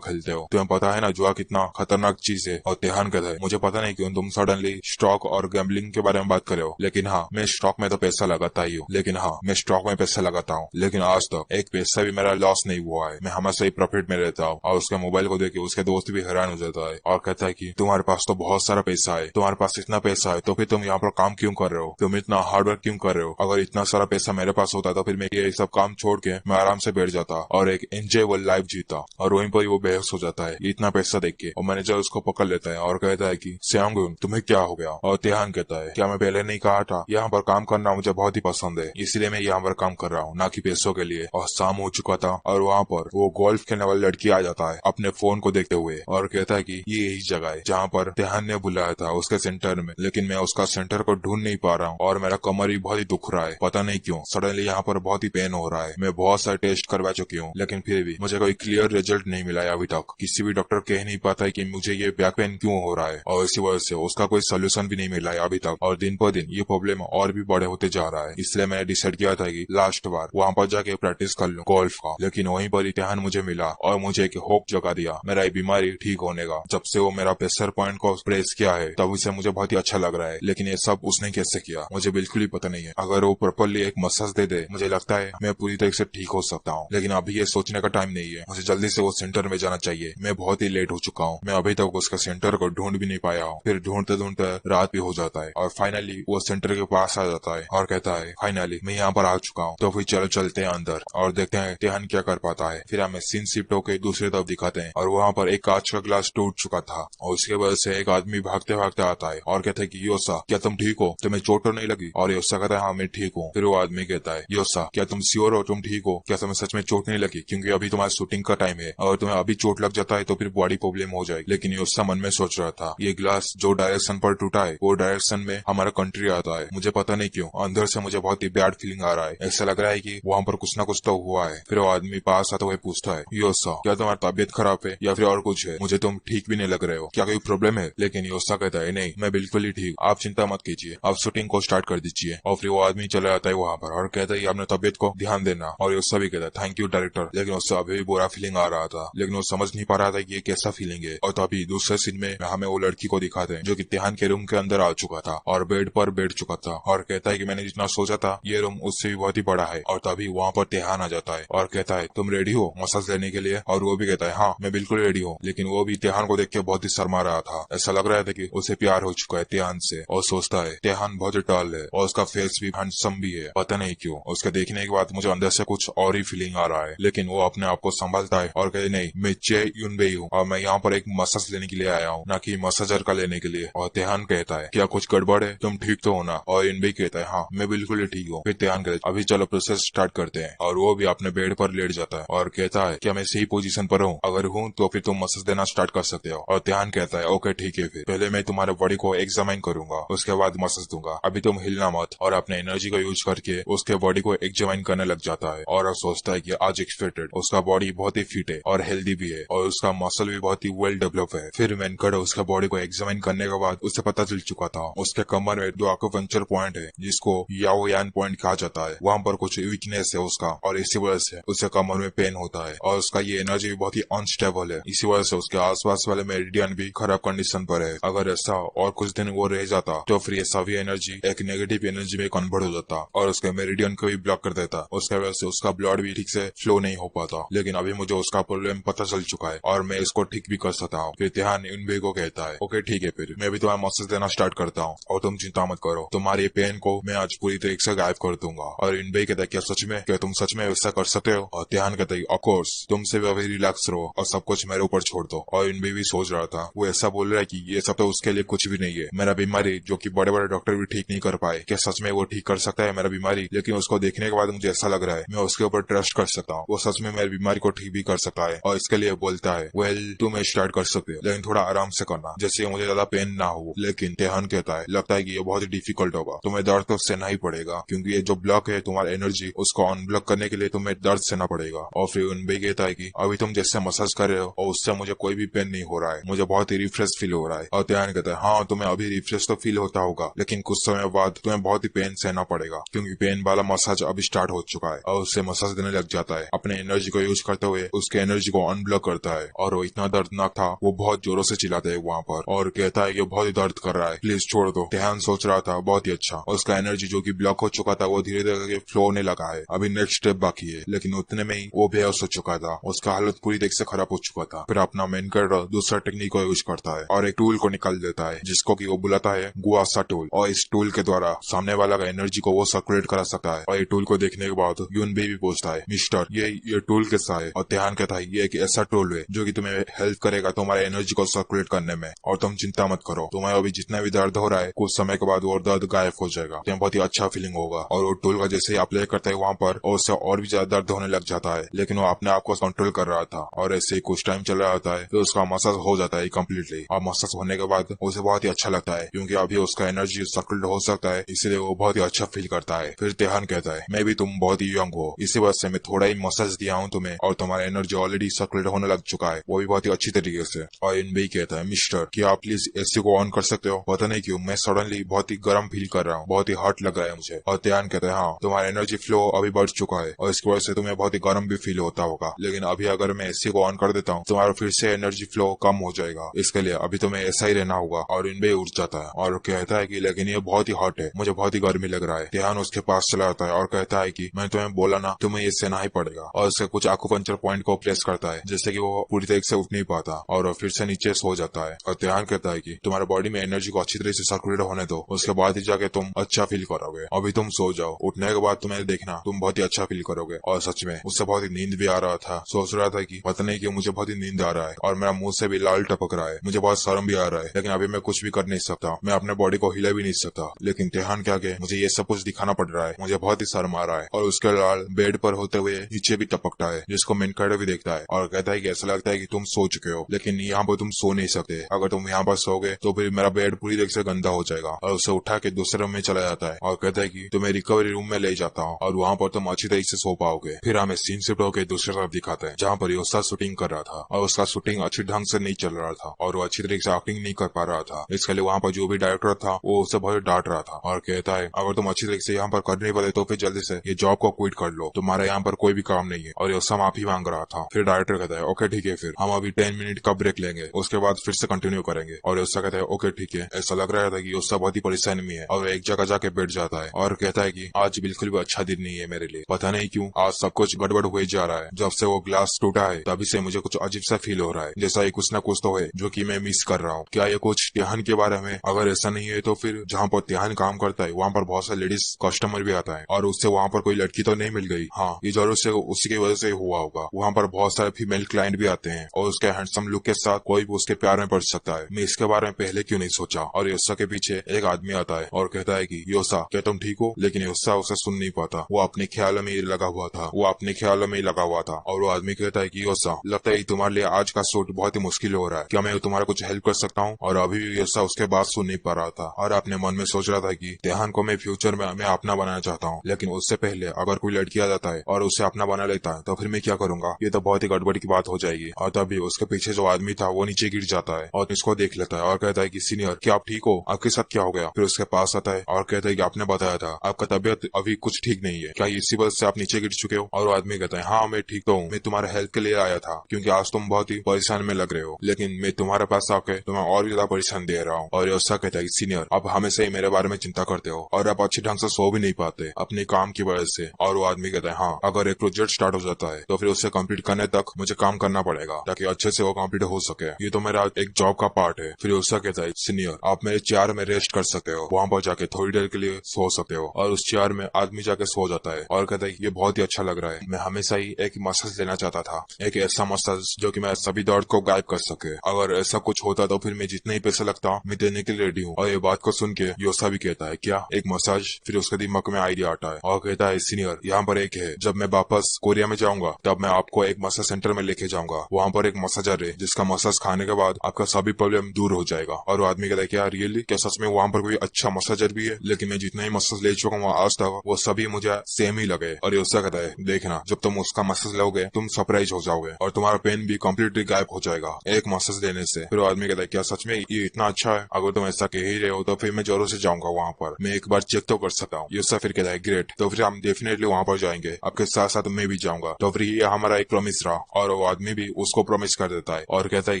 खेलते हो, तुम्हें पता है ना जुआ कितना खतरनाक चीज है। और तिहान कहता है मुझे पता नहीं क्यों तुम सडनली स्टॉक और गैम्बलिंग के बारे में बात कर रहे हो, लेकिन हाँ मैं स्टॉक में तो पैसा लगाता ही हूँ, लेकिन हाँ मैं स्टॉक में पैसा लगाता हूँ, लेकिन आज तक एक पैसा भी मेरा लॉस नहीं हुआ है, मैं हमेशा ही प्रॉफिट में रहता हूँ। और उसके मोबाइल को देख के उसके दोस्त भी हैरान हो जाता है और कहता है कि तुम्हारे पास तो बहुत सारा पैसा है, तुम्हारे पास इतना पैसा है तो फिर तुम यहाँ पर काम क्यों कर रहे हो, तुम इतना हार्डवर्क क्यों कर रहे हो, अगर इतना सारा पैसा मेरे पास होता तो फिर मैं ये सब काम छोड़ के मैं आराम से बैठ जाता और एक एंजॉयबल लाइफ जीता। और वहीं पर वो बेहोश हो जाता है इतना पैसा देख के, और मैनेजर उसको पकड़ लेता है और कहता है कि श्यामगुन तुम्हें क्या हो गया। और तिहान कहता है क्या मैं पहले नहीं कहा था यहाँ पर काम करना मुझे बहुत ही पसंद है, इसलिए मैं यहाँ पर काम कर रहा हूँ ना कि पैसों के लिए। और शाम हो चुका था और वहाँ पर वो गोल्फ खेलने वाली लड़की आ जाता है अपने फोन को देखते हुए और कहता है कि ये यही जगह है जहाँ पर तिहान ने बुलाया था उसके सेंटर में, लेकिन मैं उसका सेंटर को ढूंढ नहीं पा रहा हूँ और मेरा कमर भी बहुत ही दुख रहा है, पता नहीं क्यों सडनली यहाँ पर बहुत ही पेन हो रहा है। मैं बहुत सारे टेस्ट करवा चुकी हूँ लेकिन फिर भी मुझे कोई क्लियर रिजल्ट नहीं मिला है अभी तक, किसी भी डॉक्टर कह नहीं पाता है कि मुझे ये बैक पेन क्यों हो रहा है, और इसी वजह से उसका कोई सोल्यूशन भी नहीं मिला है अभी तक, और दिन पर दिन ये प्रॉब्लम और भी बड़े होते जा रहा है। इसलिए मैंने डिसाइड किया था कि लास्ट बार वहाँ पर जाके प्रैक्टिस कर लूं गोल्फ का, लेकिन वहीं पर तिहान मुझे मिला और मुझे एक होप जगा दिया मेरा ये बीमारी ठीक होने का। जब से वो मेरा प्रेशर पॉइंट को प्रेस किया है तब उसे मुझे बहुत ही अच्छा लग रहा है, लेकिन ये सब उसने कैसे किया मुझे बिल्कुल ही पता नहीं है। अगर वो प्रॉपरली एक मसाज दे दे मुझे लगता है मैं पूरी तरह से ठीक हो सकता हूँ, लेकिन अभी ये सोचने का टाइम नहीं है, मुझे जल्दी से वो सेंटर में जाना चाहिए। मैं बहुत ही लेट हो चुका हूँ, मैं अभी तक उसका सेंटर को ढूंढ भी नहीं पाया हूँ। फिर ढूंढते ढूंढते रात भी हो जाता है और फाइनली वो सेंटर के पास आ जाता है और कहता है फाइनली मैं यहाँ पर पर आ चुका हूँ, तो फिर चलो चलते हैं अंदर और देखते हैं तेहन क्या कर पाता है। फिर हमें सीन शिफ्ट होकर दूसरी तरफ दिखाते हैं और वहाँ पर एक कांच का ग्लास टूट चुका था और उसके वजह से एक आदमी भागते भागते आता है और कहता है कि योसा क्या तुम ठीक हो, तुम्हें चोट तो नहीं लगी? और योसा कहता है हाँ मैं ठीक हूँ। फिर वो आदमी कहता है योसा क्या तुम श्योर हो, तुम ठीक हो? क्या तुम्हें सच में चोट नहीं लगी? क्योंकि अभी तुम्हारा शूटिंग का टाइम है और तुम्हें अभी चोट लग जाता है तो फिर बॉडी प्रॉब्लम हो जाएगी। लेकिन योसा मन में सोच रहा था ये ग्लास जो डायरेक्शन पर टूटा है वो डायरेक्शन में हमारा कंट्री आता है। मुझे पता नहीं क्यों अंदर से मुझे बहुत ही बैड फीलिंग आ रहा है, ऐसा लग रहा है कि वहाँ पर कुछ ना कुछ तो हुआ है। फिर वो आदमी पास आता हुआ पूछता है योसा क्या तुम्हारी तबीयत खराब है या फिर और कुछ है? मुझे तुम ठीक भी नहीं लग रहे हो, क्या कोई प्रॉब्लम है? लेकिन योसा कहता है नहीं मैं बिल्कुल ही ठीक, आप चिंता मत कीजिए, आप शूटिंग को स्टार्ट कर दीजिए। और फिर वो आदमी चला जाता है वहाँ पर और कहता है अपने तबियत को ध्यान देना। और योसा भी कहता है थैंक यू डायरेक्टर। लेकिन उससे अभी भी बुरा फीलिंग आ रहा था, लेकिन वो समझ नहीं पा रहा था कि ये कैसा फीलिंग है। और तभी दूसरे सीन में हमें वो लड़की को दिखाते हैं जो कि तेहान के रूम के अंदर आ चुका था और बेड पर बैठ चुका था और कहता है कि मैंने जितना सोचा था ये रूम उससे भी बहुत ही बड़ा है। और तभी वहाँ पर तेहान आ जाता है और कहता है तुम रेडी हो मसाज लेने के लिए? और वो भी कहता है हाँ मैं बिल्कुल रेडी हूँ। लेकिन वो भी तेहान को देख के बहुत ही शर्मा रहा था, ऐसा लग रहा था कि उसे प्यार हो चुका है तेहान से। और सोचता है तेहान बहुत ही टॉल है और उसका फेस भी हैंडसम भी है, पता नहीं क्यों उसके देखने के बाद मुझे अंदर से कुछ और ही फीलिंग आ रहा है। लेकिन वो अपने आप को संभालता है और कहते नहीं मैं चे यूनबेई हूँ और मैं यहाँ पर एक मसाज लेने के लिए आया हूँ, ना कि मसाजर का लेने के लिए। और तेहान कहता है क्या कुछ गड़बड़ है, तुम ठीक तो हो ना? और यूनबेई कहता है हाँ मैं बिल्कुल ही ठीक हूँ। फिर तेहान कहता है अभी चलो प्रोसेस स्टार्ट करते हैं। और वो भी अपने बेड पर लेट जाता है और कहता है क्या मैं सही पोजीशन पर हूँ? अगर हूँ तो फिर तुम मसाज देना स्टार्ट कर सकते हो। और तेहान कहता है ओके ठीक है, फिर पहले मैं तुम्हारे बॉडी को एग्जामिन करूंगा उसके बाद मसाज दूंगा, अभी तुम हिलना मत। और अपने एनर्जी को यूज करके उसके बॉडी को एग्जामिन करने लग जाता है और सोचता है कि आज एक्सपेक्टेड उसका बॉडी बहुत ही फिट है और हेल्दी भी है और उसका मसल भी बहुत ही वेल डेवलप है। फिर मेनकड़ उसका बॉडी को एग्जामिन करने के बाद उसे पता चल चुका था उसके कमर में 2 एक्यूपंक्चर पॉइंट है जिसको याओ यान पॉइंट कहा जाता है, वहाँ पर कुछ वीकनेस है उसका और इसी वजह से उसे कमर में पेन होता है और उसका ये एनर्जी भी बहुत ही अनस्टेबल है। इसी वजह से उसके आसपास वाले मेरिडियन भी खराब कंडीशन पर है। अगर ऐसा और कुछ दिन वो रह जाता तो फिर ये सभी एनर्जी एक नेगेटिव एनर्जी में कन्वर्ट हो जाता और उसके मेरिडियन को भी ब्लॉक कर देता, उसके वजह से उसका ब्लड भी ठीक से फ्लो नहीं हो पाता। लेकिन अभी मुझे उसका प्रॉब्लम पता चल चुका है और मैं इसको ठीक भी कर सकता हूँ। फिर तेहान यूनबेई को कहता है ओके ठीक है फिर मैं भी तुम्हारा मसाज देना स्टार्ट करता हूँ और तुम चिंता मत करो, तुम्हारे पेन को मैं आज पूरी तरीके से गायब कर दूंगा। और यूनबेई कहता है क्या सच में, क्या तुम सच में वैसा कर सकते हो? और तेहान कहता है ऑफकोर्स तुम से भी अभी रिलैक्स रहो और सब कुछ मेरे ऊपर छोड़ दो। और यूनबेई भी सोच रहा था वो ऐसा बोल रहा है कि ये सब तो उसके लिए कुछ भी नहीं है, मेरा बीमारी जो कि बड़े बड़े डॉक्टर भी ठीक नहीं कर पाए, क्या सच में वो ठीक कर सकता है मेरा बीमारी? लेकिन उसको देखने के बाद मुझे ऐसा लग रहा है मैं उसके ऊपर ट्रस्ट कर सकता हूँ, वो सच में मेरी बीमारी को ठीक भी कर सकता है। और इसके लिए बोलता है वेल तुम स्टार्ट कर सकते हो लेकिन थोड़ा आराम से करना जैसे मुझे ज्यादा पेन ना हो। लेकिन तेहान कहता है लगता है कि ये बहुत ही डिफिकल्ट होगा, तुम्हें दर्द तो सहना ही पड़ेगा क्योंकि ये जो ब्लॉक है तुम्हारा एनर्जी उसको अनब्लॉक करने के लिए तुम्हें दर्द सहना पड़ेगा। और फिर यूनबेई कहता है कि अभी तुम जैसे मसाज कर रहे हो और उससे मुझे कोई भी पेन नहीं हो रहा है, मुझे बहुत ही रिफ्रेश फील हो रहा है। और तेहान कहता है हाँ तुम्हें अभी रिफ्रेश तो फील होता होगा लेकिन कुछ समय बाद तुम्हें बहुत ही पेन सहना पड़ेगा क्योंकि पेन वाला मसाज अभी स्टार्ट हो चुका है। और उससे मसाज देने लग जाता है अपने एनर्जी को यूज करते हुए उसके एनर्जी को अनब्लॉक करता है। और वो इतना दर्दनाक था वो बहुत जोरों से चिल्लाता है वहाँ पर और कहता है ये बहुत ही दर्द कर रहा है प्लीज छोड़ दो। तेहान सोच रहा था बहुत ही अच्छा, और उसका एनर्जी जो कि ब्लॉक हो चुका था वो धीरे धीरे करके फ्लो होने लगा है, अभी नेक्स्ट स्टेप बाकी है। लेकिन उतने में ही वो बेहोश हो चुका था, उसका हालत पूरी तरह से खराब हो चुका था। फिर अपना मेनकड़ दूसरा टेक्निक को यूज करता है और एक टूल को निकाल देता है जिसको कि वो बुलाता है गुआसा टूल। और इस टूल के द्वारा सामने वाला का एनर्जी को वो सर्कुलेट करा सकता है। और ये टूल को देखने के बाद यूनबेई भी पूछता है मिस्टर ये टूल कैसा है? और तेहान कहता है ये एक ऐसा टूल है जो कि तुम्हें हेल्प करेगा तुम्हारे एनर्जी को सर्कुलेट करने में, और तुम चिंता मत करो, तुम्हें अभी जितना भी दर्द हो रहा है कुछ समय के बाद वो दर्द गायब हो जाएगा, तुम्हें बहुत ही अच्छा फीलिंग होगा। और वो टूल का जैसे ही अप्लाई करता है वहाँ पर और उससे और भी ज्यादा दर्द होने लग जाता है, लेकिन वो अपने आप को कंट्रोल कर रहा था। और ऐसे ही कुछ टाइम चल रहा होता है तो उसका मसाज हो जाता है कम्प्लीटली। और मसाज होने के बाद उसे बहुत ही अच्छा लगता है क्योंकि अभी उसका एनर्जी सर्कुलेट हो सकता है, इसीलिए वो बहुत ही अच्छा फील करता है। फिर तेहान कहता है मैं भी तुम बहुत ही यंग हो इसी वजह से मैं थोड़ा ही मसाज दिया हूँ तुम्हें और तुम्हारा एनर्जी ऑलरेडी सर्कुलेट होने लग चुका है, वो भी बहुत ही अच्छी तरीके से। और यूनबेई कहता है मिस्टर क्या आप प्लीज एसी को ऑन कर सकते हो? पता नहीं क्यों मैं सडनली बहुत ही गर्म फील कर रहा हूँ, बहुत ही हॉट लग रहा है मुझे। और तेहान कहता है हाँ तुम्हारा एनर्जी फ्लो अभी बढ़ चुका है और इसकी वजह से तुम्हें बहुत ही गर्म भी फील होता होगा, लेकिन अभी अगर मैं एसी को ऑन कर देता हूँ तुम्हारा फिर से एनर्जी फ्लो कम हो जाएगा, इसके लिए अभी तुम्हें ऐसा ही रहना होगा। और यूनबेई उठ जाता है और कहता है कि लेकिन ये बहुत ही हॉट है, मुझे बहुत ही गर्मी लग रहा है। तेहान उसके पास चला जाता है और कहता है कि मैं तुम्हें बोला ना तुम्हें ये सहना ही पड़ेगा, और उसके कुछ आकुपंचर पॉइंट को प्लेस करता है जैसे कि वो पूरी तरीके से उठ नहीं पाता और फिर से नीचे सो जाता है। और तेहान कहता है कि तुम्हारे बॉडी में एनर्जी को अच्छी तरह से सर्कुलेट होने दो, उसके बाद ही जाके तुम अच्छा फील करोगे, अभी तुम सो जाओ, उठने के बाद तुम्हें देखना तुम बहुत ही अच्छा फील करोगे। और सच में मुझसे बहुत ही नींद भी आ रहा था। सोच रहा था कि पता नहीं क्यों मुझे बहुत ही नींद आ रहा है और मेरा मुंह से भी लाल टपक रहा है, मुझे बहुत शर्म भी आ रहा है, लेकिन अभी मैं कुछ भी कर नहीं सकता, मैं अपने बॉडी को हिला भी नहीं सकता। लेकिन तेहान के आगे मुझे ये सब कुछ दिखाना पड़ रहा है, मुझे बहुत ही शर्म आ रहा है। और उसके लाल बेड पर होते हुए नीचे भी टपकता है, जिसको मेनकाडो भी देखता है और कहता है कि ऐसा लगता है कि तुम सो चुके हो, लेकिन यहाँ पर तुम सो नहीं सकते। अगर तुम यहाँ पर सोगे तो फिर मेरा बेड पूरी तरह से गंदा हो जाएगा। और उसे उठा के दूसरे रूम में चला जाता है और कहता है कि तुम्हें रिकवरी रूम में ले जाता हूँ और वहाँ पर तुम अच्छी तरीके से सो पाओगे। फिर हमें सीन शिफ्ट होकर दूसरी तरफ दिखाते हैं, जहाँ पर योसा शूटिंग कर रहा था और उसका शूटिंग अच्छी ढंग से नहीं चल रहा था और वो अच्छी तरीके से एक्टिंग नहीं कर पा रहा था। इसके लिए वहाँ पर जो भी डायरेक्टर था वो उसे बहुत डांट रहा था और कहता है अगर तुम अच्छी तरीके से यहाँ पर कर नहीं पाते तो फिर जल्दी से ये जॉब को क्विट कर लो, तुम्हारा यहाँ पर कोई भी काम नहीं है। और योसा माफी मांग रहा था। फिर डायरेक्टर कहता है ओके ठीक है, फिर हम अभी 10 मिनट का ब्रेक लेंगे, उसके बाद फिर से कंटिन्यू करेंगे। और योसा कहता है ओके ठीक है। ऐसा लग रहा था कि योसा बहुत ही परेशानी में है और एक जगह जाके बैठ जाता है और कहता है कि आज बिल्कुल भी अच्छा दिन नहीं है मेरे लिए, पता नहीं क्यों आज सब कुछ गड़बड़ हुए जा रहा है। जब से वो ग्लास टूटा है तभी से मुझे कुछ अजीब सा फील हो रहा है, जैसा कुछ न कुछ तो है जो कि मैं मिस कर रहा हूँ। क्या ये कुछ तेहान के बारे में? अगर ऐसा नहीं है तो फिर जहाँ पर तेहान काम करता है वहाँ पर बहुत सारे लेडीज कस्टमर भी आता है और उससे वहाँ पर कोई लड़की तो नहीं मिल गई। हाँ, ये जरूर से उसी की वजह से हुआ होगा। वहाँ पर बहुत सारे फीमेल क्लाइंट भी आते हैं और उसके हैंडसम लुक के साथ कोई भी उसके प्यार में पड़ सकता है। मैं इसके बारे में पहले क्यों नहीं सोचा। और योसा के पीछे एक आदमी आता है और कहता है कि योसा क्या तुम ठीक हो? लेकिन योसा उसे सुन नहीं पाता, वो अपने ख्यालों में ही लगा हुआ था, वो अपने ख्यालों में ही लगा हुआ था। और वो आदमी कहता है कि योसा लगता है तुम्हारे लिए आज का शूट बहुत ही मुश्किल हो रहा है, क्या मैं तुम्हारा कुछ हेल्प कर सकता हूँ? और अभी भी योसा उसके बात सुन नहीं पा रहा था और अपने मन में सोच रहा था कि तेहान को मैं फ्यूचर में मैं अपना बनाना चाहता हूँ, लेकिन उससे पहले अगर कोई लड़की आ जाता है और उसे अपना बना लेता है तो फिर मैं क्या करूंगा, ये तो बहुत ही गड़बड़ी की बात हो जाएगी। और तभी उसके पीछे जो आदमी था वो नीचे गिर जाता है और इसको देख लेता है और कहता है कि सीनियर क्या आप ठीक हो, आपके साथ क्या हो गया? फिर उसके पास आता है और कहता है कि आपने बताया था आपका तबियत अभी कुछ ठीक नहीं है, क्या इसी वजह से आप नीचे गिर चुके हो? और वो आदमी कहता है हाँ मैं ठीक तो हूँ, मैं तुम्हारे हेल्प के लिए आया था क्योंकि आज तुम बहुत ही परेशान में लग रहे हो, लेकिन मैं तुम्हारे पास आके तुम्हें और भी ज्यादा परेशान दे रहा हूँ। और योसा कहता है सीनियर आप हमेशा ही मेरे बारे में चिंता करते हो और आप अच्छे ढंग से सो भी नहीं पाते अपने काम की वजह से। और वो आदमी कहता है हाँ, अगर एक प्रोजेक्ट स्टार्ट हो जाता है तो फिर उसे कंप्लीट करने तक मुझे काम करना पड़ेगा ताकि अच्छे से वो कंप्लीट हो सके, ये तो मेरा एक जॉब का पार्ट है। फिर योसा कहता है सीनियर आप मेरे चेयर में रेस्ट कर सकते हो, वहाँ पर जाके थोड़ी देर के लिए सो सकते हो। और उस चेयर में आदमी जाके सो जाता है और कहता है ये बहुत ही अच्छा लग रहा है, मैं हमेशा ही एक मसाज लेना चाहता था, एक ऐसा मसाज जो कि मैं सभी दर्द को गायब कर सके। अगर ऐसा कुछ होता तो फिर मैं जितने ही पैसे लगता मैं देने के लिए रेडी हूँ। और ये बात को सुन के योसा भी कहता है क्या एक मसाज? फिर उसके दिमाग में आइडिया आता है और कहता है सीनियर यहाँ पर एक है, जब मैं वापस कोरिया में जाऊंगा तब मैं आपको एक मसाज सेंटर में लेके जाऊंगा, वहाँ पर एक मसाजर है जिसका मसाज खाने के बाद आपका सभी प्रॉब्लम दूर हो जाएगा। और वो आदमी कहता है क्या रियली, क्या सच में वहाँ पर कोई अच्छा मसाजर भी है? लेकिन मैं जितना ही मसाज ले चुका हूँ आज तक वो सभी मुझे सेम ही लगे। और योसा कहता है देखना जब तुम उसका मसाज लोगे तुम सरप्राइज हो जाओगे और तुम्हारा पेन भी कम्प्लीटली गायब हो जाएगा एक मसाज लेने से। फिर आदमी कहता है क्या सच में ये इतना अच्छा है? अगर तुम ऐसा कह ही रहे हो तो फिर मैं जरूर से जाऊंगा वहाँ पर, मैं एक बार चेक तो कर सकता हूँ। योसा फिर कहता है ग्रेट, तो फिर हम डेफिनेटली वहाँ पर जाएंगे, आपके साथ साथ मैं भी जाऊंगा। तो फिर ये हमारा एक प्रॉमिस रहा। और वो आदमी भी उसको प्रॉमिस कर देता है और कहता है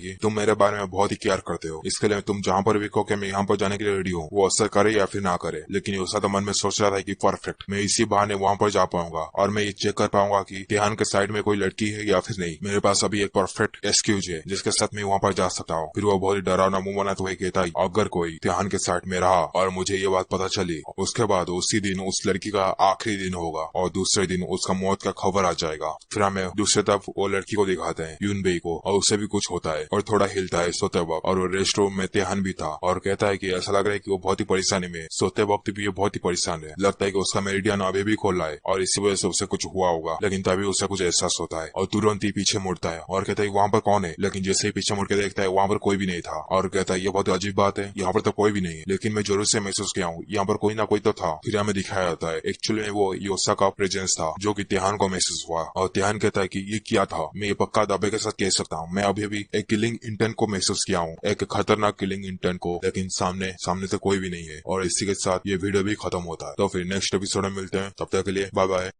कि तुम मेरे बारे में बहुत ही केयर करते हो, इसके लिए तुम जहाँ पर भी कहो कि मैं यहाँ पर जाने के लिए रेडी हूँ, वो असर करे या फिर ना करे। लेकिन योसा तो मन में सोच रहा था कि परफेक्ट, मैं इसी बहाने वहाँ पर जा पाऊंगा और मैं ये चेक कर पाऊंगा कि तेहान के साइड में कोई लड़की है या फिर नहीं। मेरे पास अभी एक परफेक्ट एक्सक्यूज है जिसके साथ मैं वहाँ पर जा सकता हूँ। फिर वो बहुत ही डरावना मुंह बनाते हुए कहता है अगर कोई तेहान के साइड में रहा और मुझे ये बात पता चली, उसके बाद उसी दिन उस लड़की का आखिरी दिन होगा और दूसरे दिन उसका मौत का खबर आ जाएगा। फिर हमें दूसरी तरफ वो लड़की को दिखाते हैं यूनबेई को, और उसे भी कुछ होता है और थोड़ा हिलता है सोते वक्त। और वो रेस्ट रूम में तेहान भी था और कहता है कि ऐसा लग रहा है कि वो बहुत ही परेशानी में, सोते वक्त भी ये बहुत ही परेशान है, लगता है कि उसका मेरिडियन अभी भी खोला है और इसी वजह से उसे कुछ हुआ होगा। लेकिन तभी उसे कुछ एहसास होता है और तुरंत ही पीछे मुड़ता है और कहता है वहाँ पर कौन है? लेकिन जैसे ही पीछे मुड़ के देखता है वहाँ पर कोई भी नहीं था और कहता है ये बहुत अजीब बात है, यहाँ पर तो कोई भी नहीं है, लेकिन मैं जरूर से महसूस किया हूँ यहाँ पर कोई ना कोई तो था। फिर हमें दिखाया जाता है एक्चुअली में वो योसा का प्रेजेंस था जो कि तेहान को महसूस हुआ। और तेहान कहता है कि ये क्या था? मैं ये पक्का दावे के साथ कह सकता हूँ मैं अभी भी एक किलिंग इंटेंट को महसूस किया हूँ, एक खतरनाक किलिंग इंटेंट को, लेकिन सामने से कोई भी नहीं है। और इसी के साथ ये वीडियो भी खत्म होता है। तो फिर नेक्स्ट एपिसोड में मिलते हैं, तब तक के लिए बाय बाय।